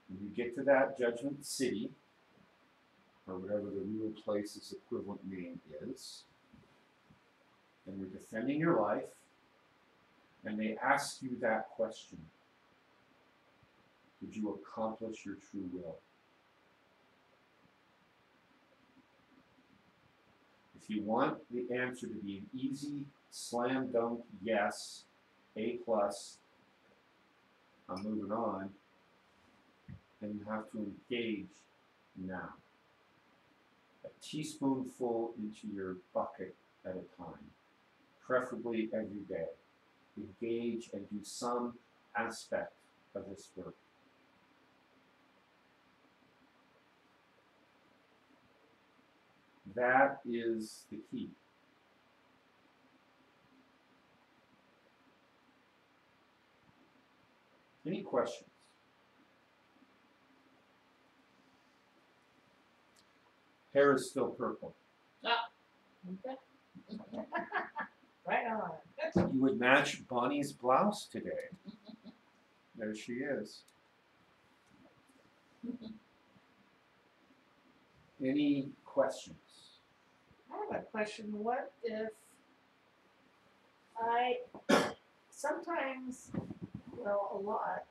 When you get to that judgment city, or whatever the real place's equivalent name is, and you're defending your life, and they ask you that question, did you accomplish your true will? If you want the answer to be an easy, slam dunk yes, A+, I'm moving on, and you have to engage now. A teaspoonful into your bucket at a time, preferably every day. Engage and do some aspect of this work. That is the key. Any questions? Hair is still purple. Okay. Right on. You would match Bonnie's blouse today. There she is. Any questions? I have a question. What if sometimes, well, a lot,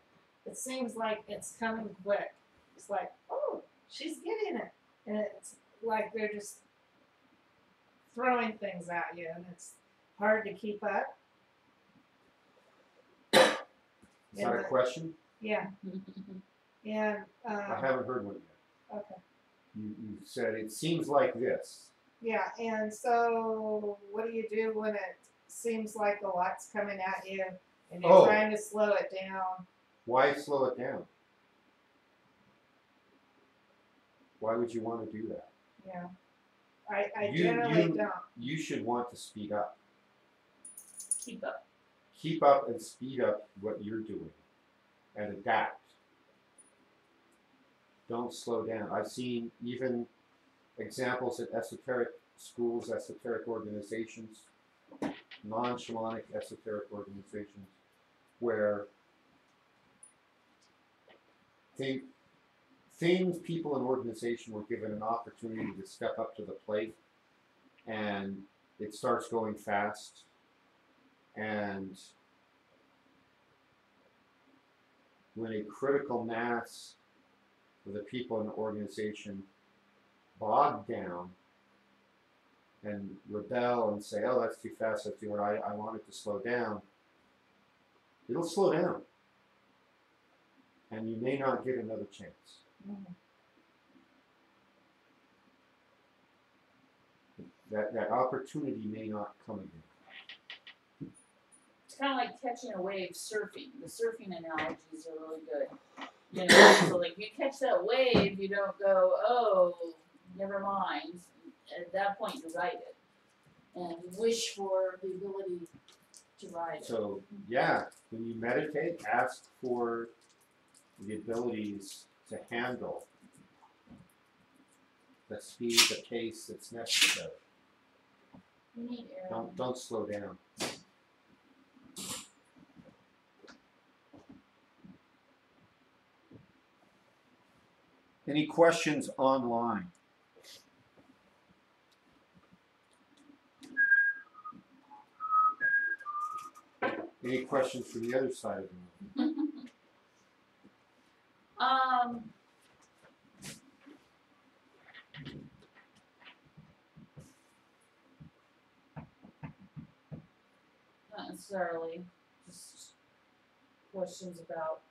it seems like it's coming quick. It's like, oh, she's getting it. And it's like they're just throwing things at you and it's hard to keep up. Is that a question? Yeah. And, I haven't heard one yet. okay. You said it seems like this. Yeah, and so what do you do when it seems like a lot's coming at you and you're trying to slow it down? Why slow it down? Why would you want to do that? Yeah. I generally don't. You should want to speed up. Keep up. Keep up and speed up what you're doing and adapt. Don't slow down. I've seen even examples at esoteric schools, esoteric organizations, non-shamanic esoteric organizations, where people in organization were given an opportunity to step up to the plate, and it starts going fast, and when a critical mass of the people in the organization bog down and rebel and say, oh, that's too fast, that's too hard, I want it to slow down, it'll slow down. And you may not get another chance. Mm. That opportunity may not come again. It's kind of like catching a wave surfing. The surfing analogies are really good. You know, so like you catch that wave, you don't go, oh, never mind. At that point, you ride it, and you wish for the ability to ride it. So yeah, when you meditate, ask for the abilities to handle the speed, the pace that's necessary. You need air. Don't slow down. Any questions online? Any questions from the other side of the room? Not necessarily, just questions about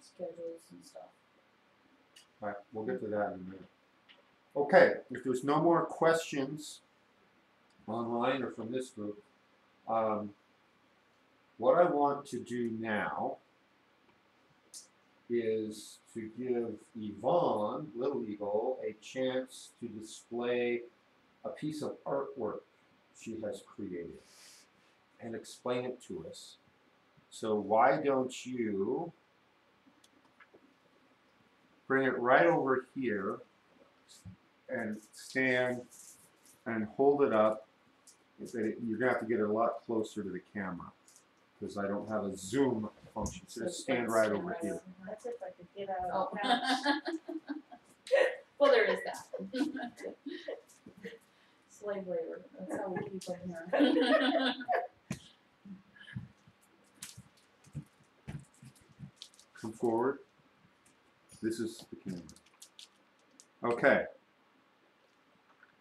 schedules and stuff. All right, we'll get to that in a minute. Okay, if there's no more questions online or from this group, what I want to do now is to give Yvonne, Little Eagle, a chance to display a piece of artwork she has created and explain it to us. So why don't you bring it right over here and stand and hold it up. You're going to have to get it a lot closer to the camera because I don't have a zoom function. So just stand right over here. That's if I could get out of the house. Well, there is that. Slave labor. That's how we keep them here. Come forward. This is the camera. Okay.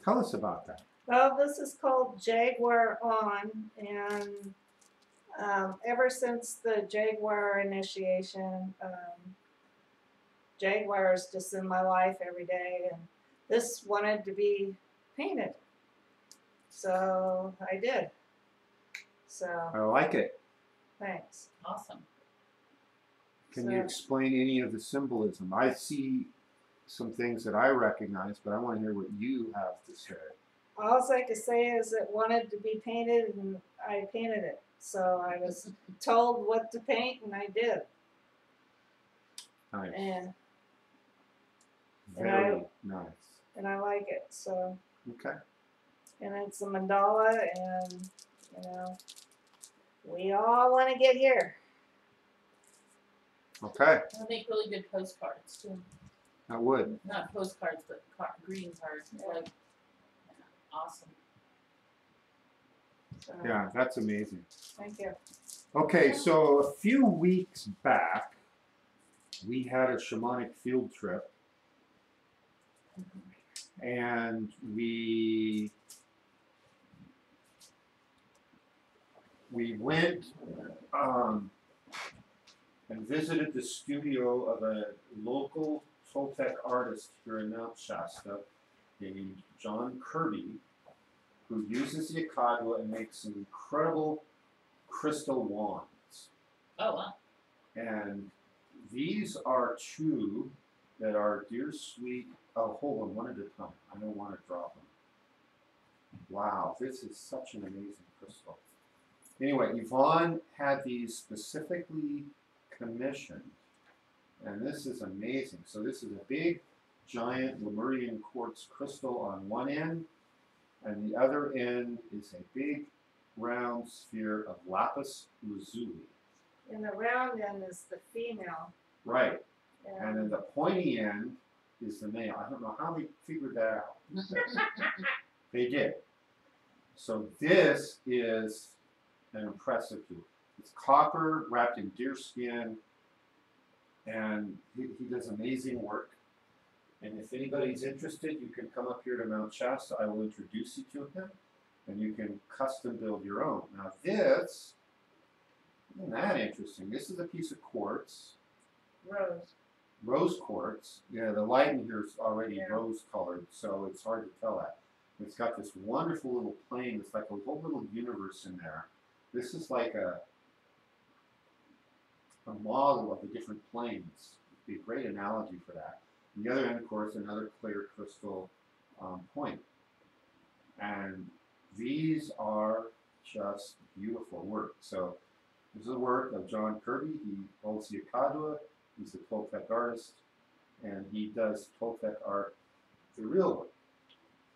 Tell us about that. Well, this is called Jaguar On, and ever since the Jaguar initiation, Jaguar is just in my life every day, and this wanted to be painted, so I did. So I like it. thanks. Awesome. Can you So- explain any of the symbolism? I see some things that I recognize, but I want to hear what you have to say. All I can say is it wanted to be painted, and I painted it. So I was told what to paint, and I did. Nice. And Very nice. I like it. So, Okay. and it's a mandala, and we all want to get here. Okay. They'll make really good postcards too. I would. Not postcards, but greeting cards. Yeah. Like, awesome. So, Yeah, that's amazing. thank you. Okay, so a few weeks back, we had a shamanic field trip, and we went and visited the studio of a local Toltec artist here in Mount Shasta named John Kirby, who uses the Akadwa and makes some incredible crystal wands. Oh wow. And these are two that are dear sweet. Oh, hold on, one at a time. I don't want to drop them. Wow, this is such an amazing crystal. Anyway, Yvonne had these specifically commissioned, and this is amazing. So this is a big, giant Lemurian quartz crystal on one end, and the other end is a big, round sphere of lapis lazuli. And the round end is the female. Right, and then And the pointy end is the male. I don't know how they figured that out. They did. So this is an impressive tool. It's copper wrapped in deer skin, and he does amazing work. And if anybody's interested, you can come up here to Mount Shasta. I will introduce you to him, and you can custom build your own. Now this, isn't that interesting? This is a piece of quartz, rose quartz. Yeah, the light in here is already Yeah. rose colored, so it's hard to tell that. It's got this wonderful little plane. It's like a whole little universe in there. This is like a model of the different planes. It'd be a great analogy for that. And the other end, of course, another clear crystal point. And these are just beautiful work. So this is the work of John Kirby. He holds the Akadwa. He's a Toltec artist, and he does Toltec art, the real work.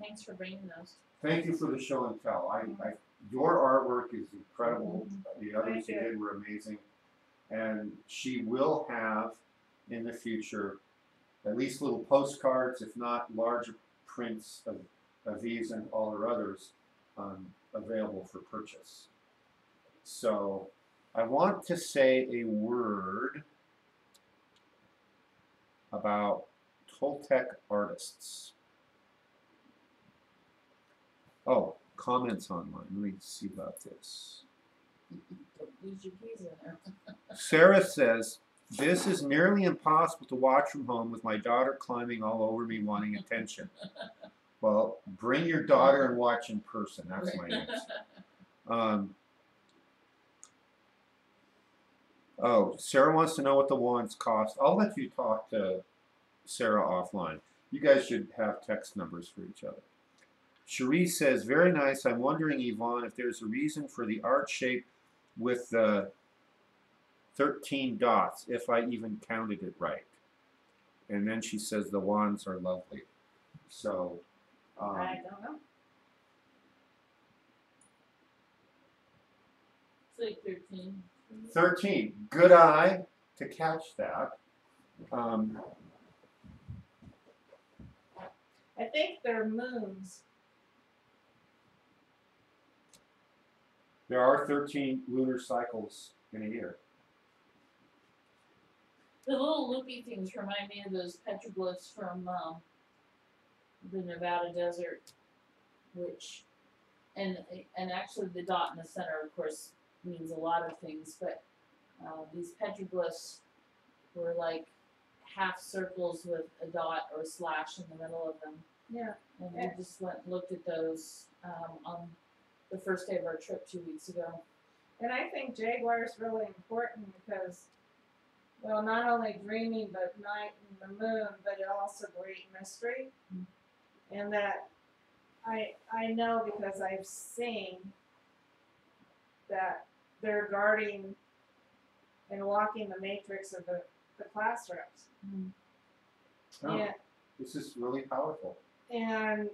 Thanks for bringing those. Thank you for the show and tell. Your artwork is incredible. The others Thank you you. did were amazing. And she will have in the future at least little postcards, if not larger prints of these and all her others available for purchase. So I want to say a word about Toltec artists. Oh, comments online. Let me see about this. Don't lose your keys in there. Sarah says, this is nearly impossible to watch from home with my daughter climbing all over me wanting attention. Well, bring your daughter and watch in person. That's my answer. Oh, Sarah wants to know what the wands cost. I'll let you talk to Sarah offline. You guys should have text numbers for each other. Cherie says, very nice. I'm wondering, Yvonne, if there's a reason for the art shape with the 13 dots, if I even counted it right. And then she says the wands are lovely. So, I don't know. It's like 13. 13. Good eye to catch that. I think they're moons. There are 13 lunar cycles in a year. The little loopy things remind me of those petroglyphs from the Nevada desert. which, and actually the dot in the center, of course, means a lot of things, but these petroglyphs were like half circles with a dot or a slash in the middle of them. Yeah. And we just went and looked at those on the first day of our trip 2 weeks ago. And I think Jaguar is really important because, well, not only dreaming, but night and the moon, but it also great mystery. Mm-hmm. And that I know because I've seen that they're guarding and walking the matrix of the classrooms. Mm-hmm. Oh, And, this is really powerful. and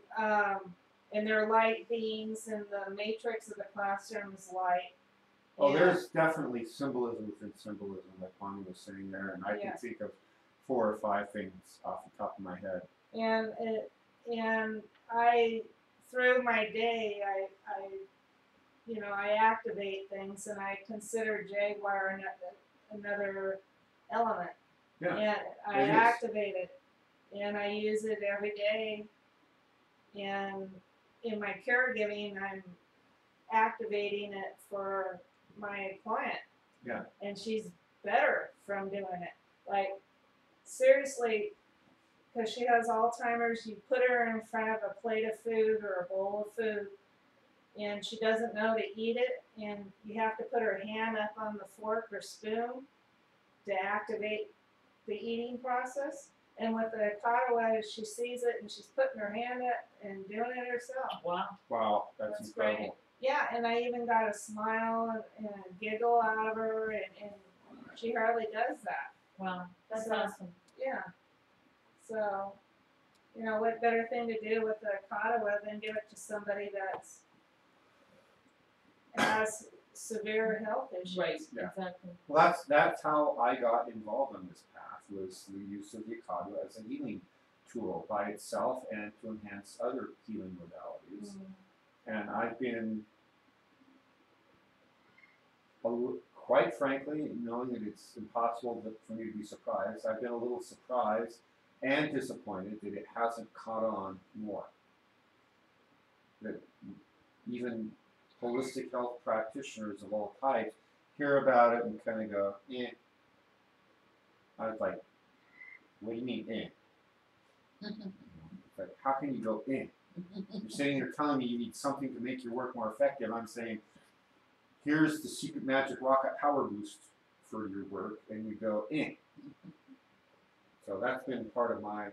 they're light beings, and the matrix of the classroom is light. Oh, And- there's definitely symbolism within symbolism, like Bonnie was saying there, and I Yeah. can think of 4 or 5 things off the top of my head. And I through my day I activate things, and I consider Jaguar another element. Yeah, And I it is. activate it, and I use it every day. And in my caregiving, I'm activating it for my client. Yeah. And she's better from doing it. Like, seriously, because she has Alzheimer's, you put her in front of a plate of food or a bowl of food, and she doesn't know to eat it, and you have to put her hand up on the fork or spoon to activate the eating process. And with the Katawa, she sees it and she's putting her hand up and doing it herself. Wow. Wow, that's That's incredible. Yeah, and I even got a smile and a giggle out of her, and she hardly does that. Wow. That's So- awesome. Yeah. So, what better thing to do with the Katawa than give it to somebody has severe health issues. Right. Yeah. Exactly. Well, that's how I got involved on this path, was the use of the Akadu as a healing tool by itself and to enhance other healing modalities. And I've been, quite frankly, knowing that it's impossible for me to be surprised, I've been a little surprised and disappointed that it hasn't caught on more. That even holistic health practitioners of all types hear about it and kind of go, eh. I was like, what do you mean, eh? It's like, how can you go, eh? You're sitting here telling me you need something to make your work more effective. I'm saying, here's the secret magic rocket power boost for your work, and you go, eh. So that's been part of my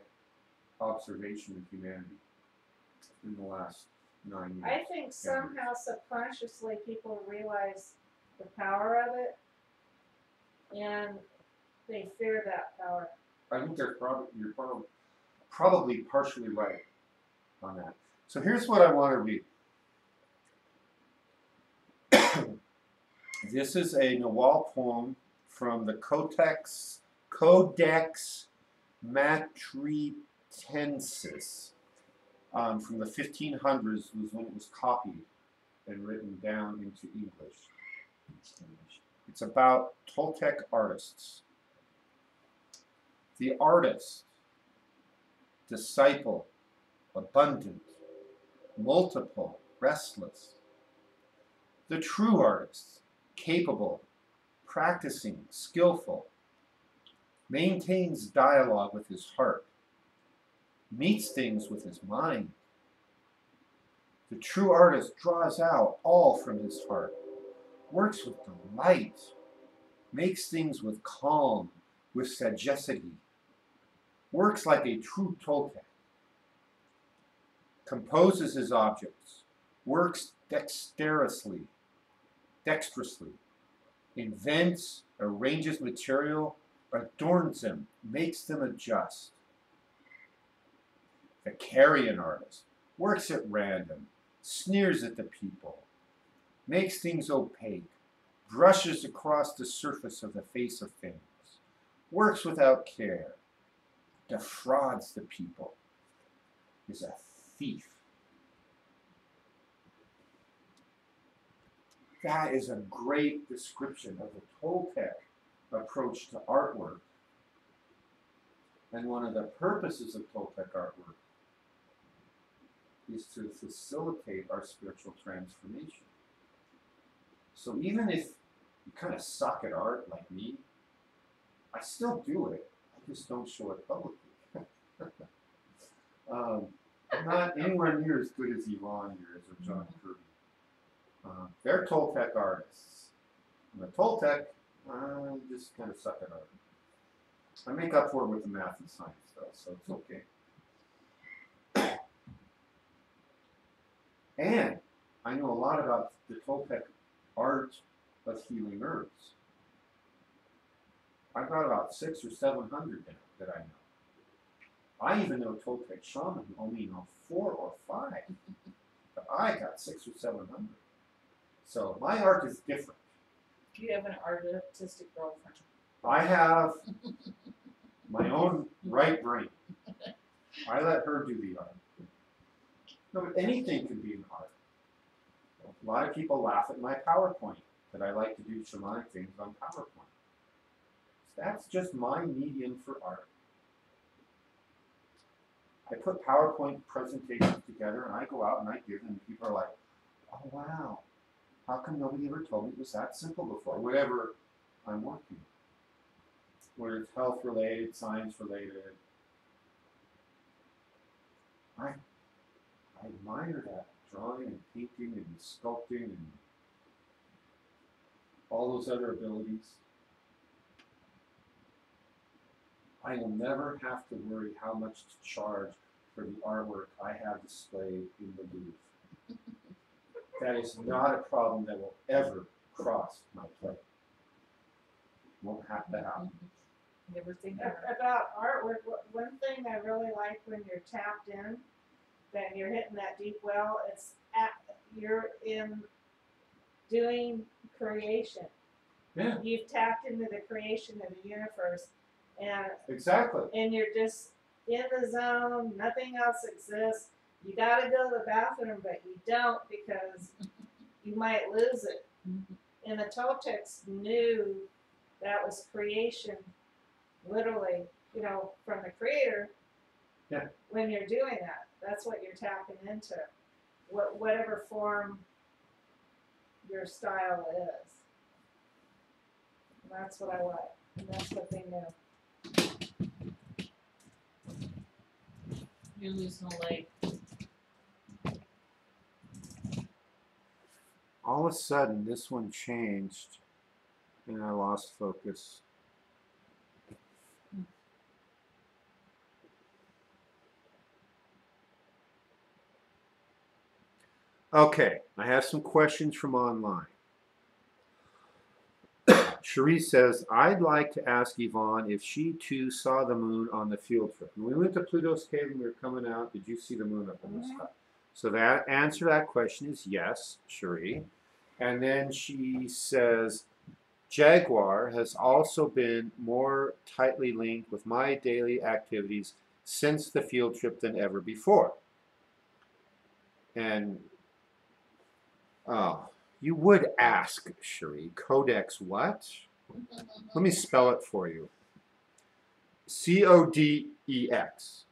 observation of humanity in the last 9 years. I think somehow subconsciously people realize the power of it, and they fear that power. I think you're probably partially right on that. So here's what I want to read. This is a Nawal poem from the Codex Matritensis from the 1500s, was when it was copied and written down into English. It's about Toltec artists. The artist, disciple, abundant, multiple, restless. The true artist, capable, practicing, skillful, maintains dialogue with his heart, meets things with his mind. The true artist draws out all from his heart, works with delight, makes things with calm, with sagacity, works like a true Toltec, composes his objects, works dexterously, invents, arranges material, adorns them, makes them adjust. The carrion artist works at random, sneers at the people, makes things opaque, brushes across the surface of the face of things, works without care, defrauds the people, is a thief. That is a great description of the Toltec approach to artwork. And one of the purposes of Toltec artwork is to facilitate our spiritual transformation. So even if you kind of suck at art like me, I still do it. I just don't show it publicly. I'm not anywhere near as good as Yvonne here is or John Kirby. They're Toltec artists. I'm a Toltec, I just kind of suck at art. I make up for it with the math and science though, so it's okay. And I know a lot about the Toltec art of healing herbs. I've got about 600 or 700 now that I know. I even know Toltec shaman who only know 4 or 5, but I got 600 or 700. So my art is different. You have an artistic girlfriend. I have my own right brain. I let her do the art. No, but anything can be an art. A lot of people laugh at my PowerPoint that I like to do shamanic things on PowerPoint. That's just my medium for art. I put PowerPoint presentations together and I go out and I give them, and people are like, oh wow, how come nobody ever told me it was that simple before? Whatever I'm working. Whether it's health related, science related. I admire that drawing and painting and sculpting and all those other abilities. I will never have to worry how much to charge for the artwork I have displayed in the Louvre. That is not a problem that will ever cross my plate. Won't have to happen. Never think of it. About artwork, one thing I really like when you're tapped in, that you're hitting that deep well, you're in doing creation. Yeah. You've tapped into the creation of the universe, and Exactly. you're just in the zone. Nothing else exists. You got to go to the bathroom, but you don't because you might lose it. And the Toltecs knew that was creation, literally, from the creator. Yeah. When you're doing that, that's what you're tapping into, whatever form your style is. And that's what I like, and that's what they knew. You're losing a leg. All of a sudden, this one changed, and I lost focus. Okay, I have some questions from online. Cherie says, I'd like to ask Yvonne if she too saw the moon on the field trip. When we went to Pluto's cave and we were coming out, did you see the moon up in the sky? So that answer to that question is yes, Cherie. And then she says, Jaguar has also been more tightly linked with my daily activities since the field trip than ever before. And you would ask, Cherie, Codex what? Let me spell it for you. C-O-D-E-X.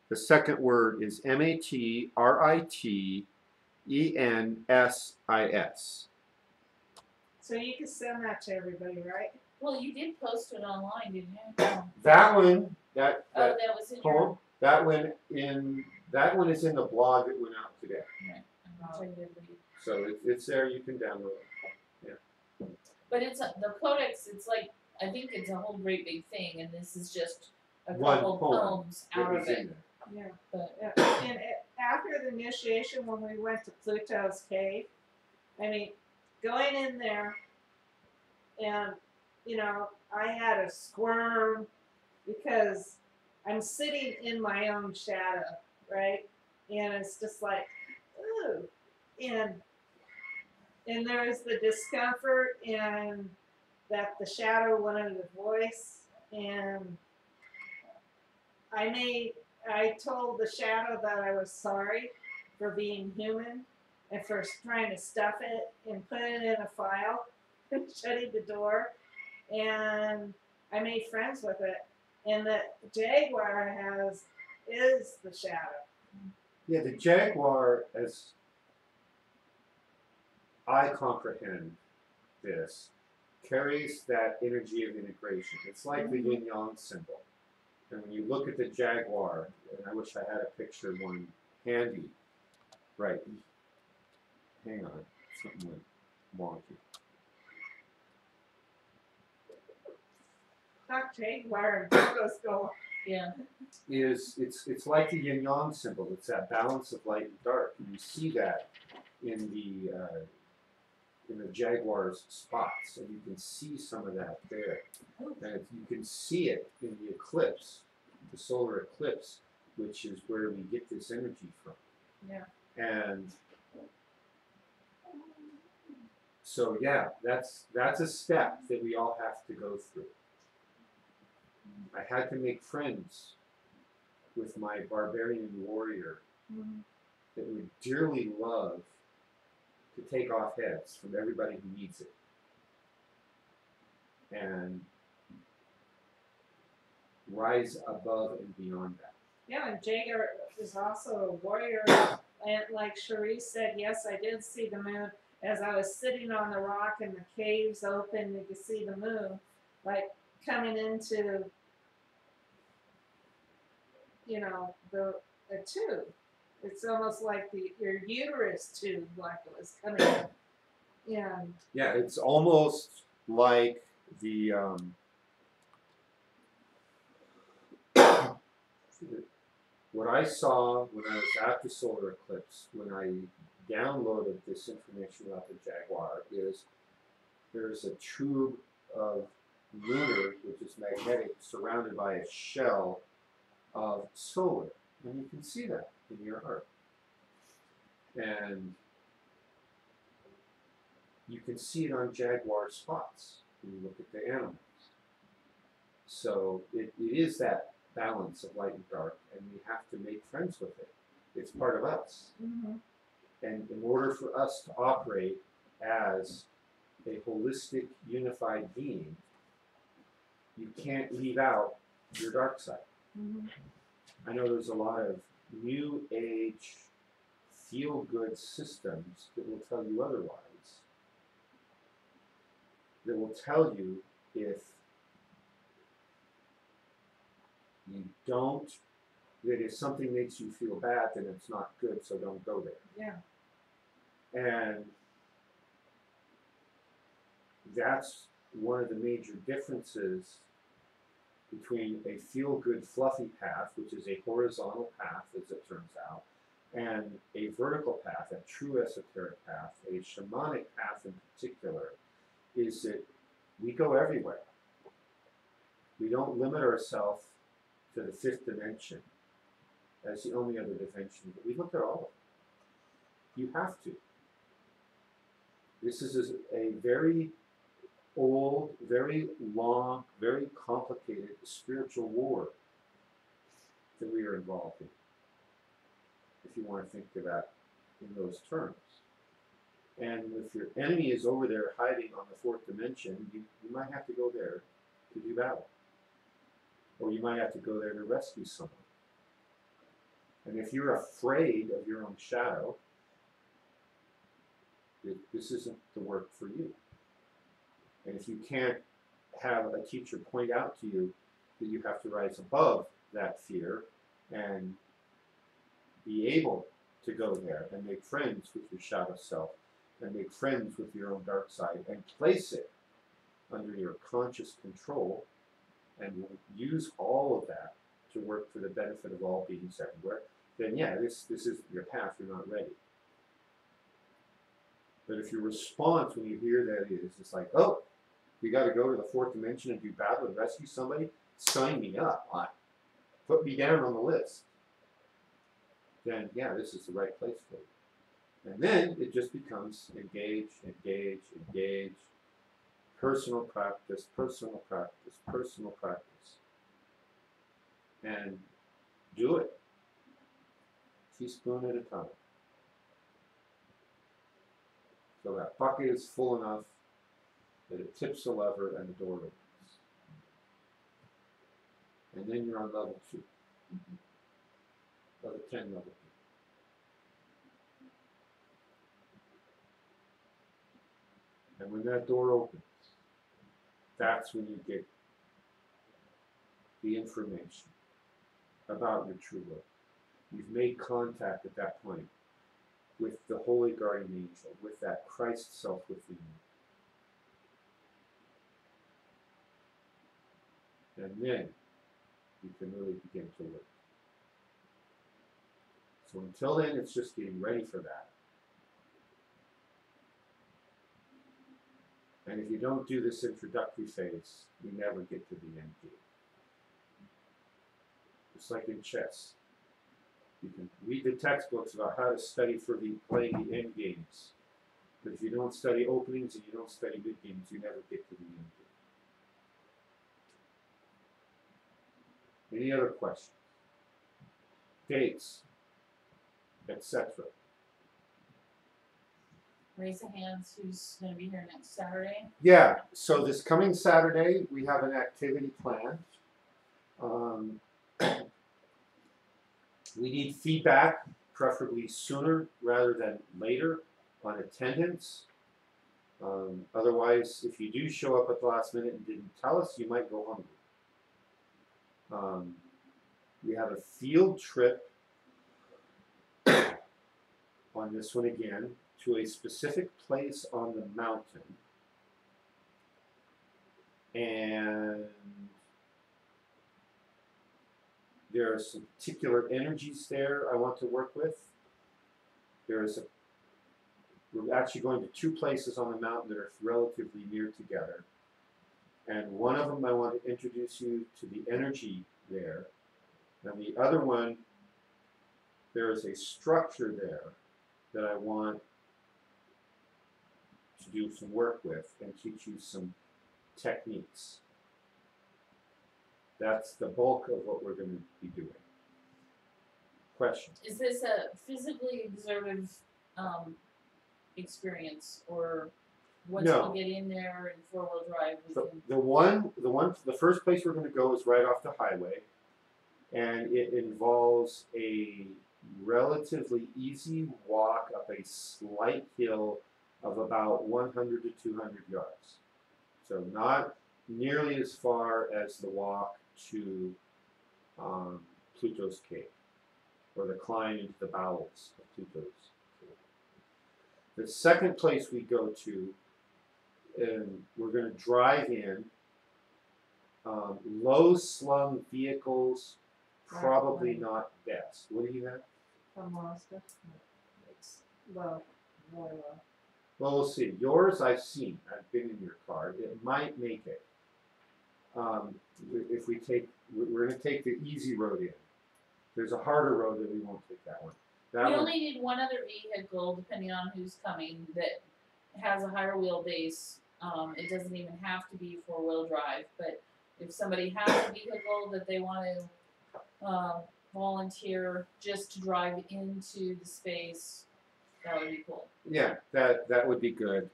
The second word is M-A-T-R-I-T-E-N-S-I-S. So you can send that to everybody, right? Well, you did post it online, didn't you? That one, that that was in poem, that one is in the blog that went out today. Which I did read. So it's there, you can download it. But it's the codex. It's like I think it's a whole great big thing, and this is just a One couple poem poems out of it. Yeah. But And after the initiation, when we went to Pluto's cave, I mean, going in there, and I had a squirm because I'm sitting in my own shadow, right? And it's just like, ooh, and there's the discomfort and that the shadow wanted a voice, and I told the shadow that I was sorry for being human and for trying to stuff it and put it in a file and shutting the door, and I made friends with it, and that Jaguar is the shadow. Yeah, the Jaguar, as I comprehend this, carries that energy of integration. It's like the yin yang symbol. And when you look at the Jaguar, and I wish I had a picture of one handy. Right. Hang on. Something went wonky. Not Jaguar and photos go. Yeah. It's like the yin yang symbol. It's that balance of light and dark. And you see that in the Jaguar's spots, and you can see some of that there. And you can see it in the eclipse, the solar eclipse, which is where we get this energy from. Yeah. And so yeah, that's a step that we all have to go through. I had to make friends with my barbarian warrior that would dearly love to take off heads from everybody who needs it. And rise above and beyond that. Yeah, and Jaeger is also a warrior. And like Cherie said, yes, I did see the moon. As I was sitting on the rock and the caves open, you could see the moon, like coming into, you know, the tube. It's almost like your uterus tube, like it was coming in. Yeah, it's almost like the what I saw when I was at the solar eclipse, when I downloaded this information about the Jaguar, is there's a tube of lunar, which is magnetic, surrounded by a shell of solar. And you can see that in your heart. And you can see it on Jaguar spots when you look at the animals. So it is that balance of light and dark, and we have to make friends with it. It's part of us. Mm-hmm. And in order for us to operate as a holistic, unified being, you can't leave out your dark side. Mm-hmm. I know there's a lot of new age feel-good systems that will tell you otherwise. That will tell you if you don't, that if something makes you feel bad, then it's not good, so don't go there. Yeah. And that's one of the major differences between a feel-good, fluffy path, which is a horizontal path, as it turns out, and a vertical path, a true esoteric path, a shamanic path in particular, is that we go everywhere. We don't limit ourselves to the fifth dimension as the only other dimension, but we look at all of it. You have to. This is a very old, very long, very complicated spiritual war that we are involved in, if you want to think of that in those terms. And if your enemy is over there hiding on the fourth dimension, you might have to go there to do battle. Or you might have to go there to rescue someone. And if you're afraid of your own shadow, this isn't the work for you. And if you can't have a teacher point out to you that you have to rise above that fear and be able to go there and make friends with your shadow self and make friends with your own dark side and place it under your conscious control and use all of that to work for the benefit of all beings everywhere, then yeah, this is your path, you're not ready. But if your response when you hear that is, it's like, oh, we got to go to the fourth dimension and do battle and rescue somebody, sign me up, put me down on the list, then yeah, this is the right place for you. And then it just becomes engage, engage, engage, personal practice, personal practice, personal practice. And do it. Teaspoon at a time. So that bucket is full enough that it tips the lever and the door opens. And then you're on level 2. Level 10, level 2. And when that door opens, that's when you get the information about your true will. You've made contact at that point with the holy guardian angel, with that Christ self within you. And then you can really begin to work. So until then, it's just getting ready for that. And if you don't do this introductory phase, you never get to the end game. It's like in chess. You can read the textbooks about how to study for playing the end games. But if you don't study openings and you don't study mid games, you never get to the end game. Any other questions? Dates, etc. Raise the hands who's going to be here next Saturday. Yeah, so this coming Saturday, we have an activity planned. We need feedback, preferably sooner rather than later, on attendance. Otherwise, if you do show up at the last minute and didn't tell us, you might go hungry. We have a field trip on this one again to a specific place on the mountain. And there are some particular energies there I want to work with. We're actually going to two places on the mountain that are relatively near together. And one of them I want to introduce you to the energy there. And the other one, there is a structure there that I want to do some work with and teach you some techniques. That's the bulk of what we're going to be doing. Question? Is this a physically exertive experience, or once No. we get in there in four-wheel drive, we can... The first place we're going to go is right off the highway, and it involves a relatively easy walk up a slight hill of about 100 to 200 yards. So not nearly as far as the walk to Pluto's cave, or the climb into the bowels of Pluto's cave. The second place we go to, and we're going to drive in. Low-slung vehicles, probably not best. What do you have? From Alaska. It's low, really low. Well, we'll see. Yours I've seen. I've been in your car. It might make it. If we take, we're going to take the easy road in. There's a harder road that we won't take that one. That We one, only need one other vehicle, depending on who's coming, that has a higher wheelbase. It doesn't even have to be four-wheel drive, but if somebody has a vehicle that they want to volunteer just to drive into the space, that would be cool. yeah, that would be good.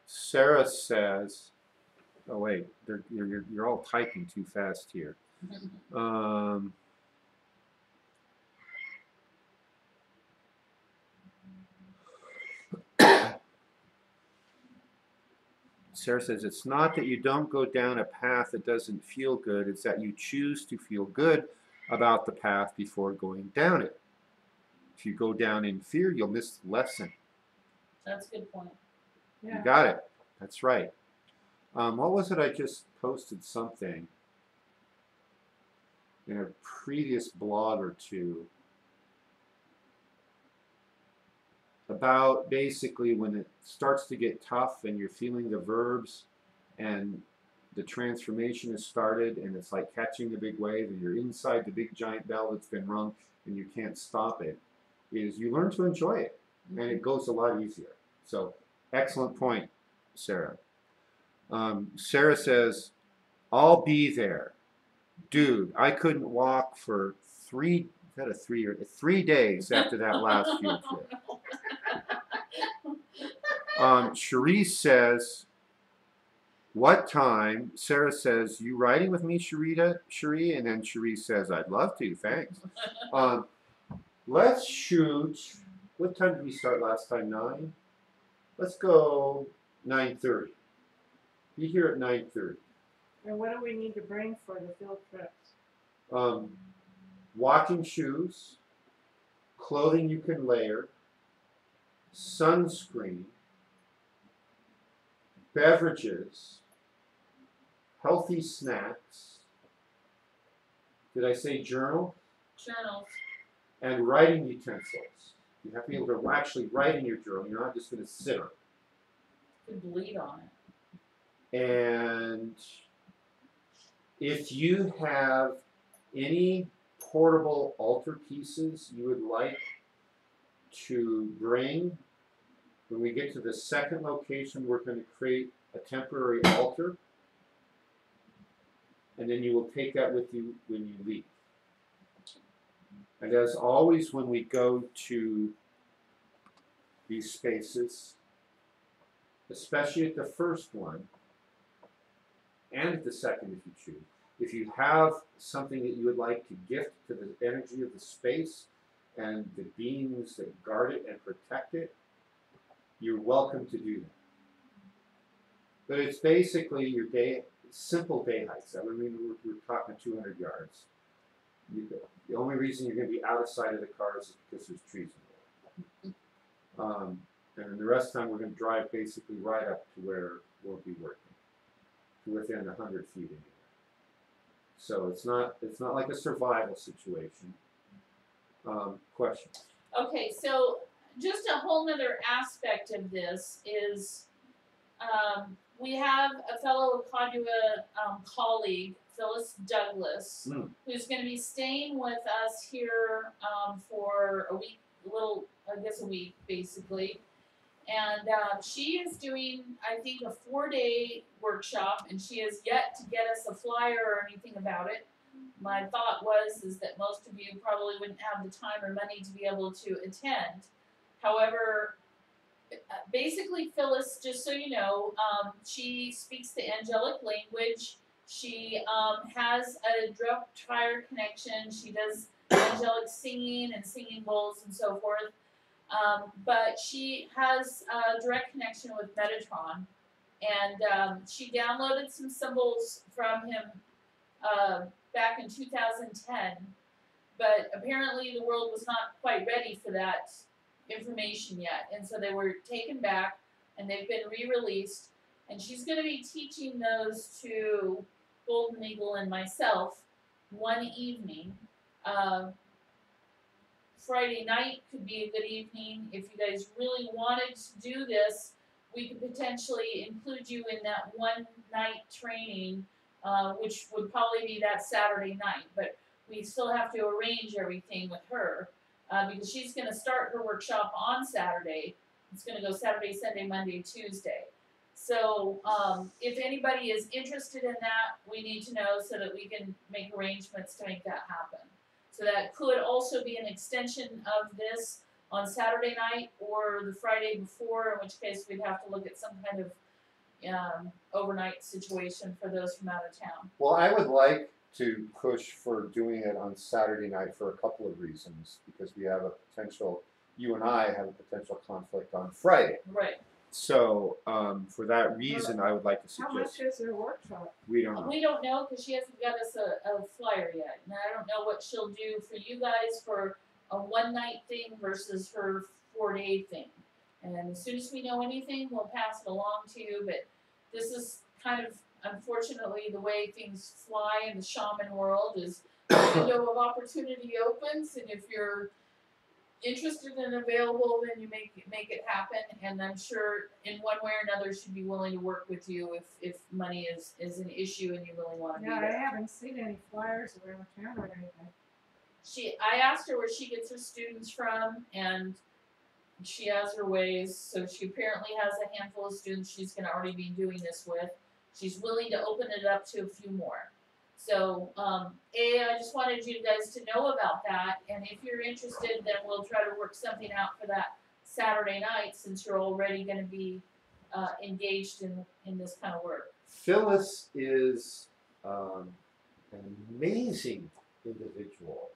Sarah says, oh wait, you're all typing too fast here. Sarah says, it's not that you don't go down a path that doesn't feel good, it's that you choose to feel good about the path before going down it. If you go down in fear, you'll miss the lesson. That's a good point. Yeah. You got it. That's right. What was it? I just posted something in a previous blog or two about basically when it starts to get tough and you're feeling the verbs and the transformation has started and it's like catching the big wave and you're inside the big giant bell that's been rung and you can't stop it, is you learn to enjoy it and it goes a lot easier. So excellent point, Sarah. Sarah says, I'll be there. Dude, I couldn't walk for 3 days after that last field trip. Cherie says, what time? Sarah says, you riding with me, Cherie? And then Cherie says, I'd love to, thanks. Let's shoot. What time did we start last time? 9? Let's go 9:30. Be here at 9:30. And what do we need to bring for the field trips? Walking shoes, clothing you can layer, sunscreen, beverages, healthy snacks. Did I say journal? Journals. And writing utensils. You have to be able to actually write in your journal. You're not just going to sit on it. Could bleed on it. And if you have any portable altar pieces you would like to bring, when we get to the second location, we're going to create a temporary altar. And then you will take that with you when you leave. And as always, when we go to these spaces, especially at the first one, and at the second if you choose, if you have something that you would like to gift to the energy of the space and the beings that guard it and protect it, you're welcome to do that. But it's basically your simple day hikes. I mean, we're talking 200 yards. The only reason you're going to be out of sight of the cars is because there's trees in the way. And the rest of the time we're going to drive basically right up to where we'll be working, to within 100 feet anyway. So it's not like a survival situation. Questions? Okay, so just a whole nother aspect of this is we have a fellow Padua colleague, Phyllis Douglas, who's going to be staying with us here for a week, a week basically. And she is doing, I think, a 4-day workshop, and she has yet to get us a flyer or anything about it. My thought is that most of you probably wouldn't have the time or money to be able to attend. However, basically, Phyllis, just so you know, she speaks the angelic language. She has a direct fire connection. She does angelic singing and singing bowls and so forth. But she has a direct connection with Metatron. And she downloaded some symbols from him back in 2010. But apparently the world was not quite ready for that information yet. And so they were taken back and they've been re-released. And she's going to be teaching those to Golden Eagle and myself one evening. Friday night could be a good evening. If you guys really wanted to do this, we could potentially include you in that one night training, which would probably be that Saturday night. But we still have to arrange everything with her because she's going to start her workshop on Saturday. It's going to go Saturday, Sunday, Monday, Tuesday. So if anybody is interested in that, we need to know so that we can make arrangements to make that happen. So that could also be an extension of this on Saturday night or the Friday before, in which case we'd have to look at some kind of overnight situation for those from out of town. Well, I would like to push for doing it on Saturday night for a couple of reasons, because we have a potential, you and I have a potential conflict on Friday. Right. So for that reason, I would like to How much suggest, is her workshop? we don't know. We don't know because she hasn't got us a flyer yet. And I don't know what she'll do for you guys for a one-night thing versus her 4-day thing. And as soon as we know anything, we'll pass it along to you. But this is kind of, unfortunately, the way things fly in the shaman world is the window of opportunity opens, and if you're interested and available, then you make it happen. And I'm sure in one way or another she'd be willing to work with you if money is an issue and you really want to be Yeah, I there. haven't seen any flyers around town or anything. I asked her where she gets her students from, and she has her ways. So she apparently has a handful of students she's going to already be doing this with. She's willing to open it up to a few more. So, I just wanted you guys to know about that, and if you're interested, then we'll try to work something out for that Saturday night, since you're already going to be engaged in this kind of work. Phyllis is an amazing individual.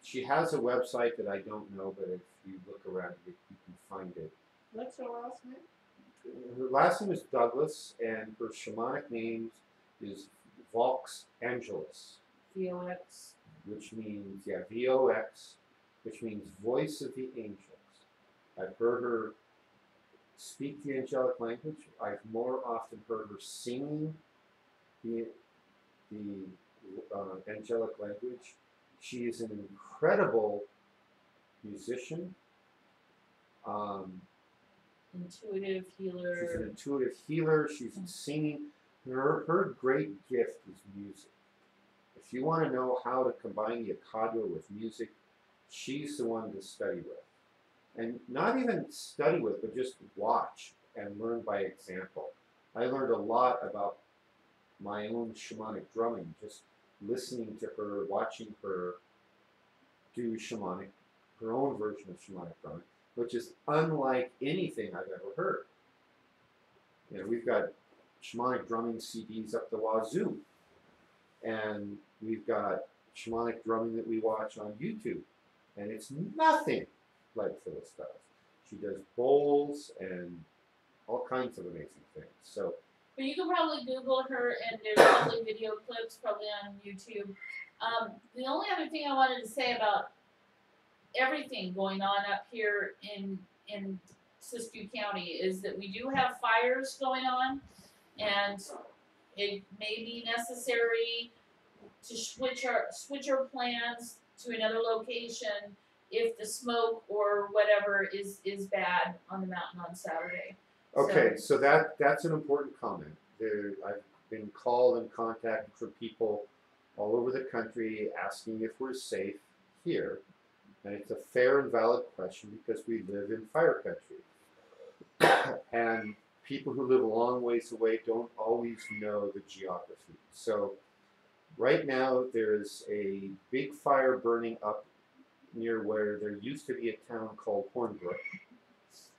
She has a website that I don't know, but if you look around, you can find it. What's her last name? Her last name is Douglas, and her shamanic name is Vox Angelus, VOX. which means, yeah, VOX, which means voice of the angels. I've heard her speak the angelic language. I've more often heard her singing the angelic language. She is an incredible musician. Intuitive She's an healer. intuitive healer. She's singing. Her great gift is music. If you want to know how to combine the Akadra with music, she's the one to study with. And not even study with, but just watch and learn by example. I learned a lot about my own shamanic drumming, just listening to her, watching her do her own version of shamanic drumming, which is unlike anything I've ever heard. You know, we've got shamanic drumming CDs up the wazoo, and we've got shamanic drumming that we watch on YouTube, and it's nothing like Phyllis does. She does bowls and all kinds of amazing things. So, But you can probably Google her, and there's probably video clips probably on YouTube. The only other thing I wanted to say about everything going on up here in Siskiyou County is that we do have fires going on, and it may be necessary to switch our plans to another location if the smoke or whatever is bad on the mountain on Saturday. okay, so that's an important comment. I've been called and contacted from people all over the country asking if we're safe here. And it's a fair and valid question because we live in fire country. And people who live a long ways away don't always know the geography. So right now there's a big fire burning up near where there used to be a town called Hornbrook.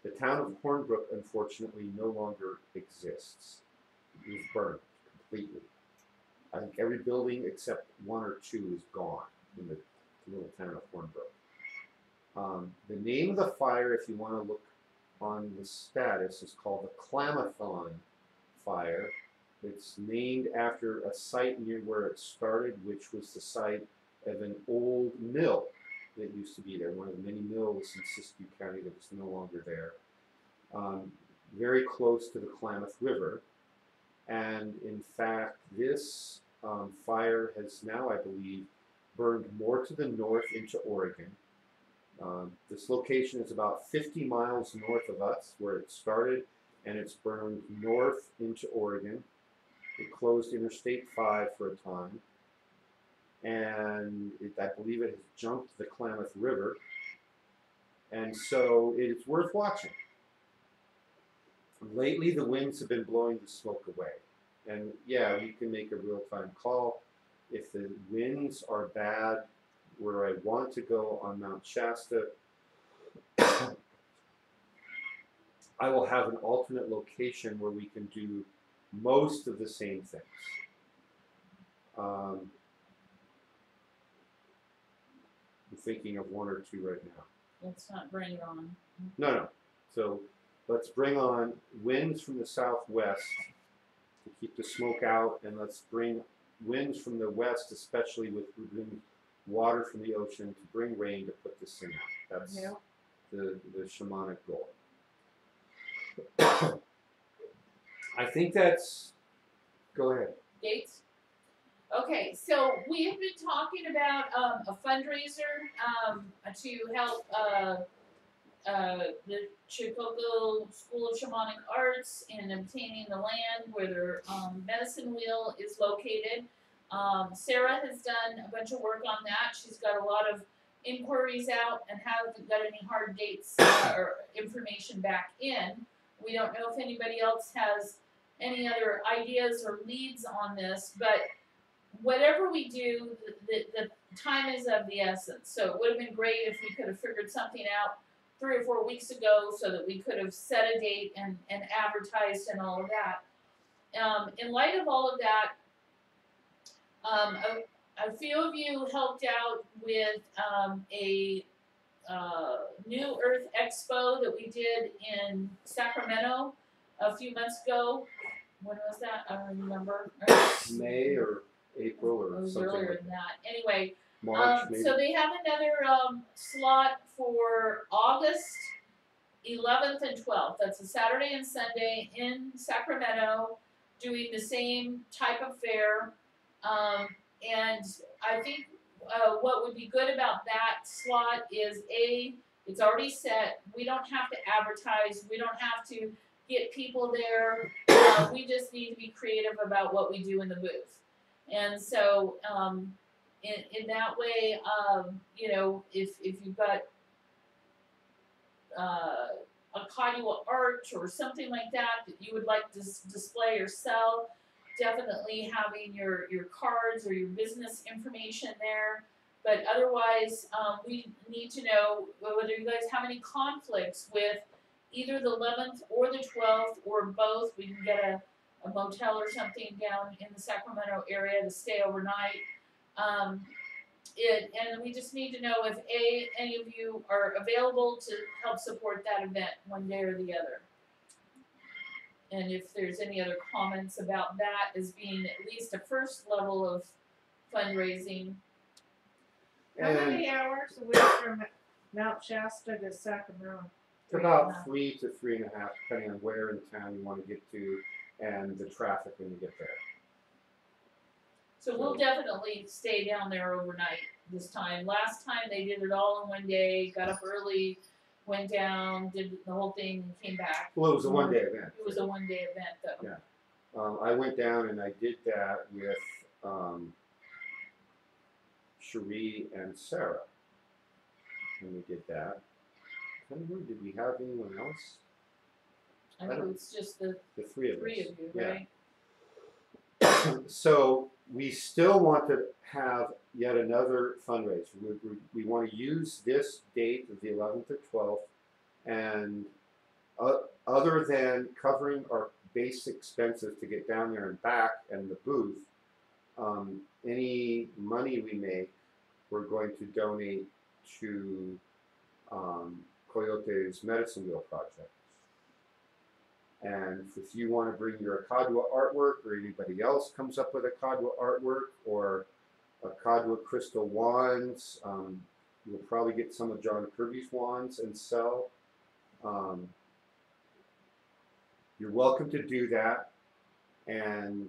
The town of Hornbrook, unfortunately, no longer exists. It was burned completely. I think every building except one or two is gone in the little town of Hornbrook. The name of the fire, if you want to look on the status, is called the Klamathon Fire. It's named after a site near where it started, which was the site of an old mill that used to be there, one of the many mills in Siskiyou County that is no longer there, very close to the Klamath River. And in fact, this fire has now, I believe, burned more to the north into Oregon. This location is about 50 miles north of us, where it started, and it's burned north into Oregon. It closed Interstate 5 for a time, and I believe it has jumped the Klamath River, and so it's worth watching. Lately, the winds have been blowing the smoke away, and yeah, you can make a real-time call. If the winds are bad, where I want to go on Mount Shasta, I will have an alternate location where we can do most of the same things. I'm thinking of one or two right now. Let's not bring it on. No. So let's bring on winds from the southwest to keep the smoke out, and let's bring winds from the west, especially with water from the ocean, to bring rain to put this thing out. That's the shamanic goal. I think that's. Go ahead. Dates? Okay, so we have been talking about a fundraiser to help the Chicago School of Shamanic Arts in obtaining the land where their medicine wheel is located. Sarah has done a bunch of work on that. She's got a lot of inquiries out and hasn't got any hard dates or information back in. We don't know if anybody else has any other ideas or leads on this, but whatever we do, the time is of the essence. So it would have been great if we could have figured something out 3 or 4 weeks ago so that we could have set a date and advertised and all of that. In light of all of that, a few of you helped out with a New Earth Expo that we did in Sacramento a few months ago. When was that? I don't remember. May or April It or was something earlier like than that. that. Anyway, March maybe. so they have another slot for August 11th and 12th. That's a Saturday and Sunday in Sacramento, doing the same type of fair. And I think what would be good about that slot is it's already set. We don't have to advertise. We don't have to get people there. We just need to be creative about what we do in the booth. And so, in that way, you know, if you've got a Kadua art or something like that you would like to display or sell, definitely having your cards or your business information there. But otherwise, we need to know whether you guys have any conflicts with either the 11th or the 12th or both. We can get a motel or something down in the Sacramento area to stay overnight. And we just need to know if any of you are available to help support that event one day or the other. And if there's any other comments about that as being at least a first level of fundraising. How many hours away from Mount Shasta to Sacramento? It's about 3 to 3.5, depending on where in town you want to get to and the traffic when you get there. So we'll definitely stay down there overnight this time. Last time they did it all in one day, got up early, went down, did the whole thing, and came back. Well, it was a one-day event. It was a one-day event, though. Yeah. I went down and I did that with Cherie and Sarah. And we did that. I don't know, did we have anyone else? I think it's just the three of you, yeah. right? So we still want to have yet another fundraiser. We want to use this date of the 11th or 12th, and other than covering our base expenses to get down there and back and the booth, any money we make, we're going to donate to Coyote's Medicine Wheel Project. And if you want to bring your Kadua artwork, or anybody else comes up with a Kadua artwork, or a Kadua crystal wands, you'll probably get some of John Kirby's wands and sell. You're welcome to do that. And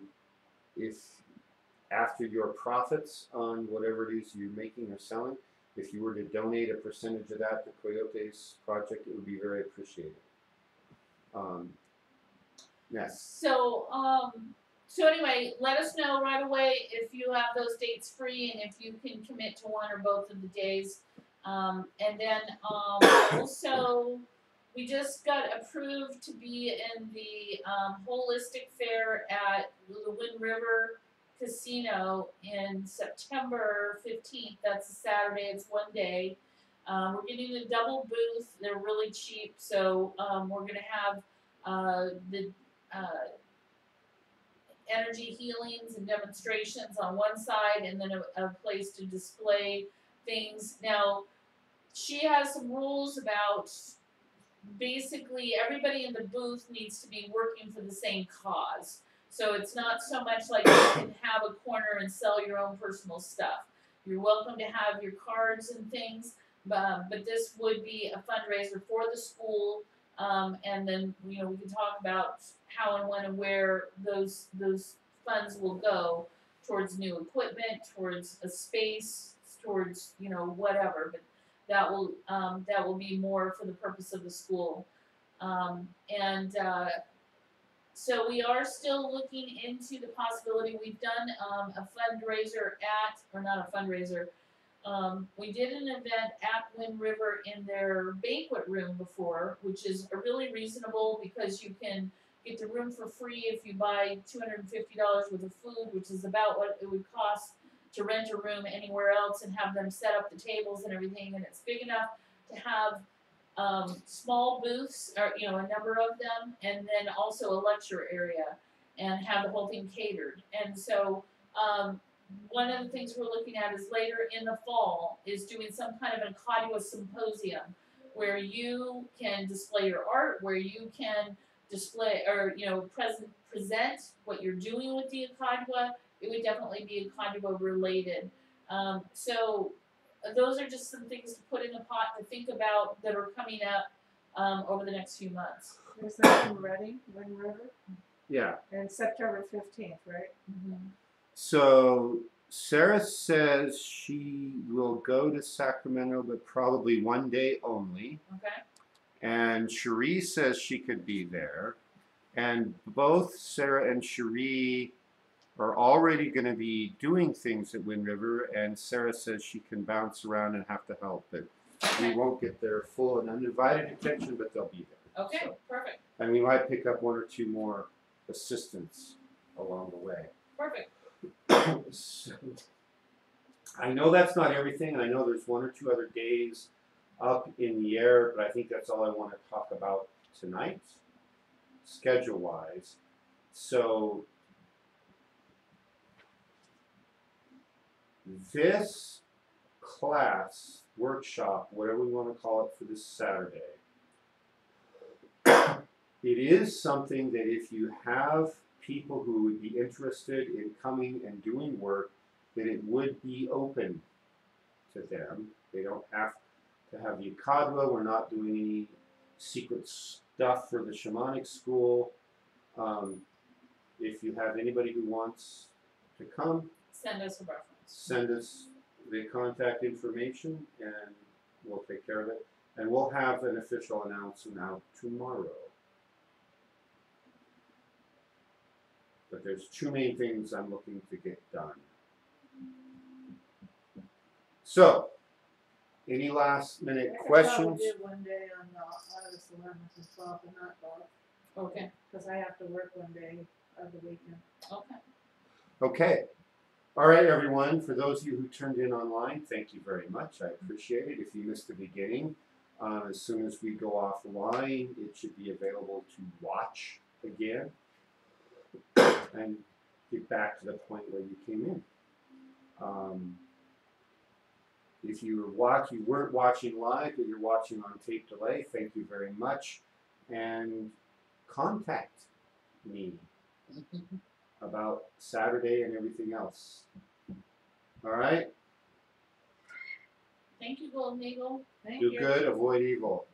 if after your profits on whatever it is you're making or selling, if you were to donate a percentage of that to Coyote's project, it would be very appreciated. Yes. So, so anyway, let us know right away if you have those dates free and if you can commit to one or both of the days. And then also, we just got approved to be in the Holistic Fair at the Wind River Casino in September 15th. That's a Saturday. It's one day. We're getting a double booth. They're really cheap. So we're going to have the energy healings and demonstrations on one side, and then a place to display things. Now, she has some rules about basically everybody in the booth needs to be working for the same cause. So it's not so much like you can have a corner and sell your own personal stuff. You're welcome to have your cards and things, but this would be a fundraiser for the school. And then, you know, we can talk about how and when and where those funds will go towards new equipment, towards a space, towards, you know, whatever. But that will be more for the purpose of the school. So we are still looking into the possibility. We've done a fundraiser or not a fundraiser. We did an event at Wind River in their banquet room before, which is really reasonable because you can get the room for free if you buy $250 worth of food, which is about what it would cost to rent a room anywhere else and have them set up the tables and everything. And it's big enough to have small booths, or you know, a number of them, and then also a lecture area, and have the whole thing catered. And so one of the things we're looking at is later in the fall is doing some kind of an Akadwa symposium where you can display your art, where you can display or present what you're doing with the Akadwa. It would definitely be Akadwa related. So those are just some things to put in the pot to think about that are coming up over the next few months. There's that in Reading, Wind River, Yeah. and September 15th, right? Mm-hmm. So Sarah says she will go to Sacramento, but probably one day only. Okay. And Cherie says she could be there. And both Sarah and Cherie are already going to be doing things at Wind River. And Sarah says she can bounce around and have to help. But we won't get their full and undivided attention, but they'll be there. Okay. So, Perfect. and we might pick up one or two more assistants along the way. Perfect. So, I know that's not everything, and I know there's one or two other days up in the air, but I think that's all I want to talk about tonight, schedule-wise. So, this class, workshop, whatever we want to call it for this Saturday, it is something that if you have people who would be interested in coming and doing work, that it would be open to them. They don't have to have the Akadwa. We're not doing any secret stuff for the shamanic school. If you have anybody who wants to come, Send us a reference. send us the contact information and we'll take care of it. And we'll have an official announcement out tomorrow. But there's two main things I'm looking to get done. So, any last minute questions? I do one day on August 11th and 12th and not both, Okay. because I have to work one day of the weekend. Okay. Okay. All right, everyone. For those of you who turned in online, thank you very much. I appreciate it. If you missed the beginning, as soon as we go offline, it should be available to watch again and get back to the point where you came in. If you weren't watching live, but you're watching on tape delay, thank you very much. And contact me about Saturday and everything else. All right? Thank you, Golden Eagle. Thank Do you. good, avoid evil.